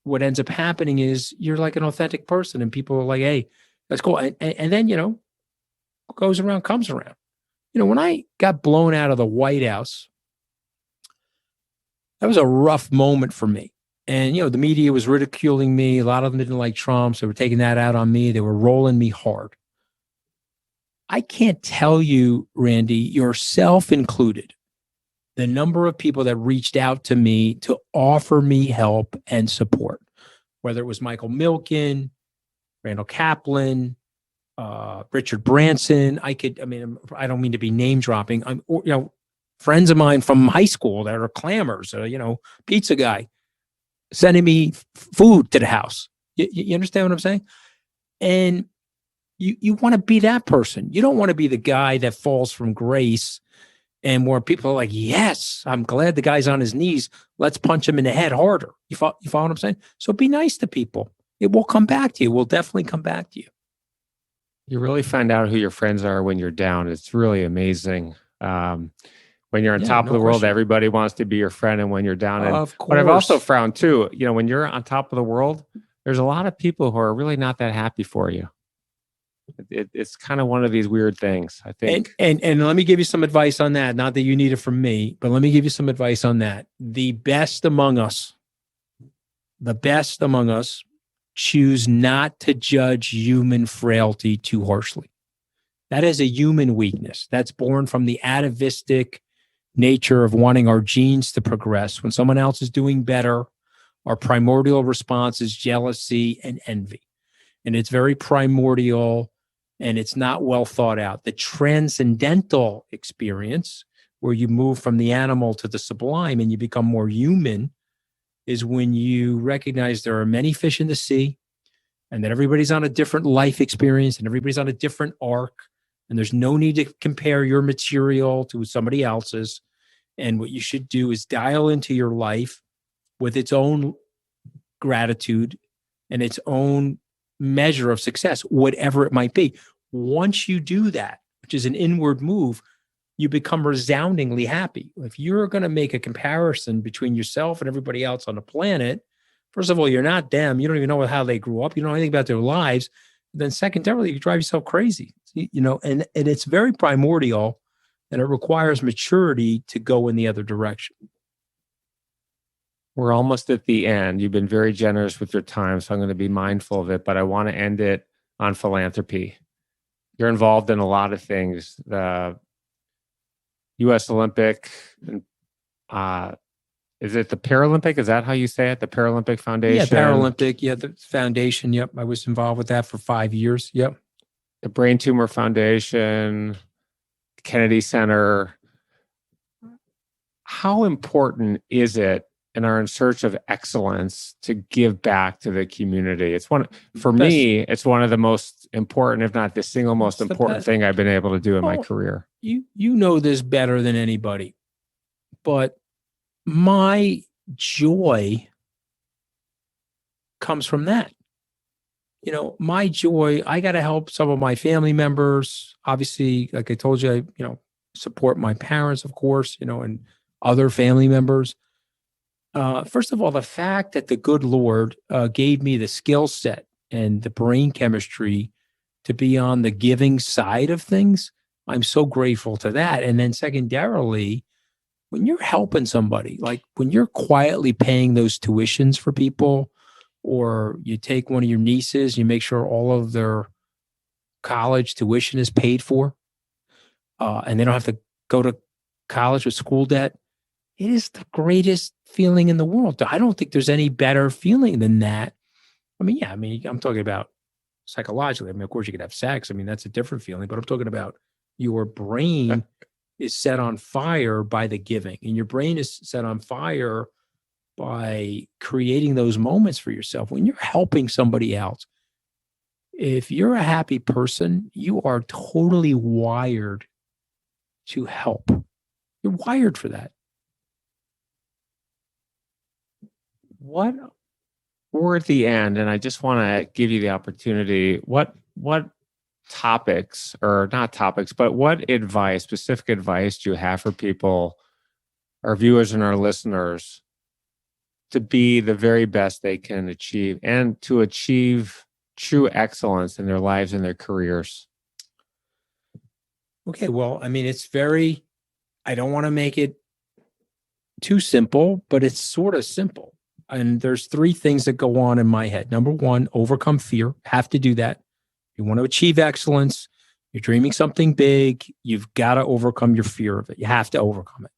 what ends up happening is you're like an authentic person and people are like, hey, that's cool. And then, what goes around comes around. When I got blown out of the White House, that was a rough moment for me. And, the media was ridiculing me. A lot of them didn't like Trump. So they were taking that out on me. They were rolling me hard. I can't tell you, Randy, yourself included, the number of people that reached out to me to offer me help and support, whether it was Michael Milken, Randall Kaplan, Richard Branson. I don't mean to be name dropping. Friends of mine from high school that are clammers, pizza guy, sending me food to the house. You understand what I'm saying? And you want to be that person. You don't want to be the guy that falls from grace and where people are like, yes, I'm glad the guy's on his knees. Let's punch him in the head harder. You follow what I'm saying? So be nice to people. It will come back to you. It will definitely come back to you.
You really find out who your friends are when you're down. It's really amazing. When you're on top of the world, everybody wants to be your friend. And when you're down,
of course.
But I've also found too, when you're on top of the world, there's a lot of people who are really not that happy for you. It's kind of one of these weird things, I think.
And let me give you some advice on that. Not that you need it from me, but let me give you some advice on that. The best among us choose not to judge human frailty too harshly. That is a human weakness. That's born from the atavistic nature of wanting our genes to progress. When someone else is doing better, our primordial response is jealousy and envy. And it's very primordial and it's not well thought out. The transcendental experience, where you move from the animal to the sublime and you become more human, is when you recognize there are many fish in the sea and that everybody's on a different life experience and everybody's on a different arc. And there's no need to compare your material to somebody else's. And what you should do is dial into your life with its own gratitude and its own measure of success, whatever it might be. Once you do that, which is an inward move, you become resoundingly happy. If you're going to make a comparison between yourself and everybody else on the planet, first of all, you're not them. You don't even know how they grew up. You don't know anything about their lives. Then secondarily, you drive yourself crazy, and it's very primordial and it requires maturity to go in the other direction.
We're almost at the end. You've been very generous with your time, so I'm going to be mindful of it, but I want to end it on philanthropy. You're involved in a lot of things. You U.S. Olympic, and is it the Paralympic? Is that how you say it? The Paralympic Foundation?
Yeah, Paralympic. Yeah, the foundation. Yep. I was involved with that for 5 years. Yep.
The Brain Tumor Foundation, Kennedy Center. How important is it in our in search of excellence to give back to the community? It's me, it's one of the most important, if not the single most important thing I've been able to do in my career.
You know this better than anybody, but my joy comes from that. My joy, I got to help some of my family members. Obviously, like I told you, I support my parents, of course, and other family members. First of all, the fact that the good Lord gave me the skill set and the brain chemistry to be on the giving side of things, I'm so grateful to that. And then secondarily, when you're helping somebody, like when you're quietly paying those tuitions for people, or you take one of your nieces, you make sure all of their college tuition is paid for, and they don't have to go to college with school debt, it is the greatest feeling in the world. I don't think there's any better feeling than that. I'm talking about psychologically. Of course you could have sex. That's a different feeling, but I'm talking about your brain is set on fire by the giving, and your brain is set on fire by creating those moments for yourself. When you're helping somebody else, if you're a happy person, you are totally wired to help. You're wired for that.
We're at the end, and I just want to give you the opportunity. What topics, or not topics, but what advice, specific advice do you have for people, our viewers and our listeners, to be the very best they can achieve and to achieve true excellence in their lives and their careers?
Okay, well, I don't want to make it too simple, but it's sort of simple. And there's 3 things that go on in my head. Number 1, overcome fear. Have to do that. You want to achieve excellence. You're dreaming something big. You've got to overcome your fear of it. You have to overcome it.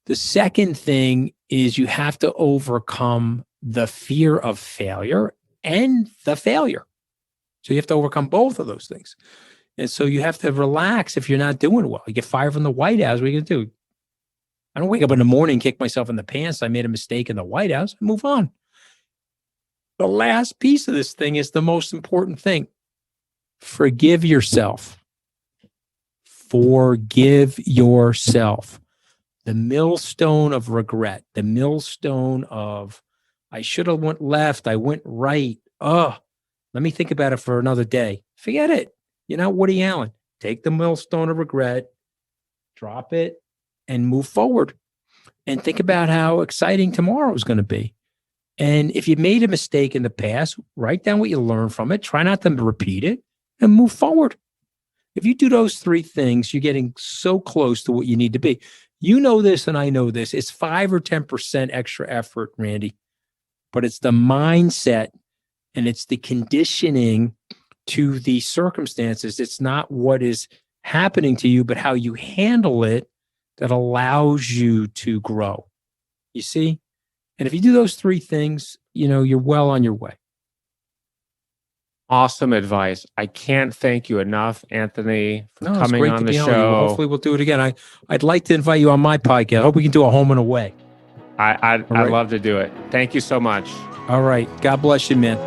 The second thing is you have to overcome the fear of failure and the failure. So you have to overcome both of those things. And so you have to relax if you're not doing well. You get fired from the White House. What are you going to do? I don't wake up in the morning, kick myself in the pants. I made a mistake in the White House. I move on. The last piece of this thing is the most important thing. Forgive yourself. Forgive yourself. The millstone of regret, the millstone of, I should have went left, I went right. Let me think about it for another day. Forget it. Woody Allen, take the millstone of regret, drop it, and move forward. And think about how exciting tomorrow is going to be. And if you made a mistake in the past, write down what you learned from it. Try not to repeat it and move forward. If you do those 3 things, you're getting so close to what you need to be. You know this, and I know this. It's 5 or 10% extra effort, Randy, but it's the mindset and it's the conditioning to the circumstances. It's not what is happening to you, but how you handle it that allows you to grow. You see? And if you do those 3 things, you're well on your way.
Awesome advice. I can't thank you enough, Anthony, for coming on the show.
Hopefully we'll do it again. I'd like to invite you on my podcast. I hope we can do a home and away.
I'd love to do it. Thank you so much.
All right. God bless you, man.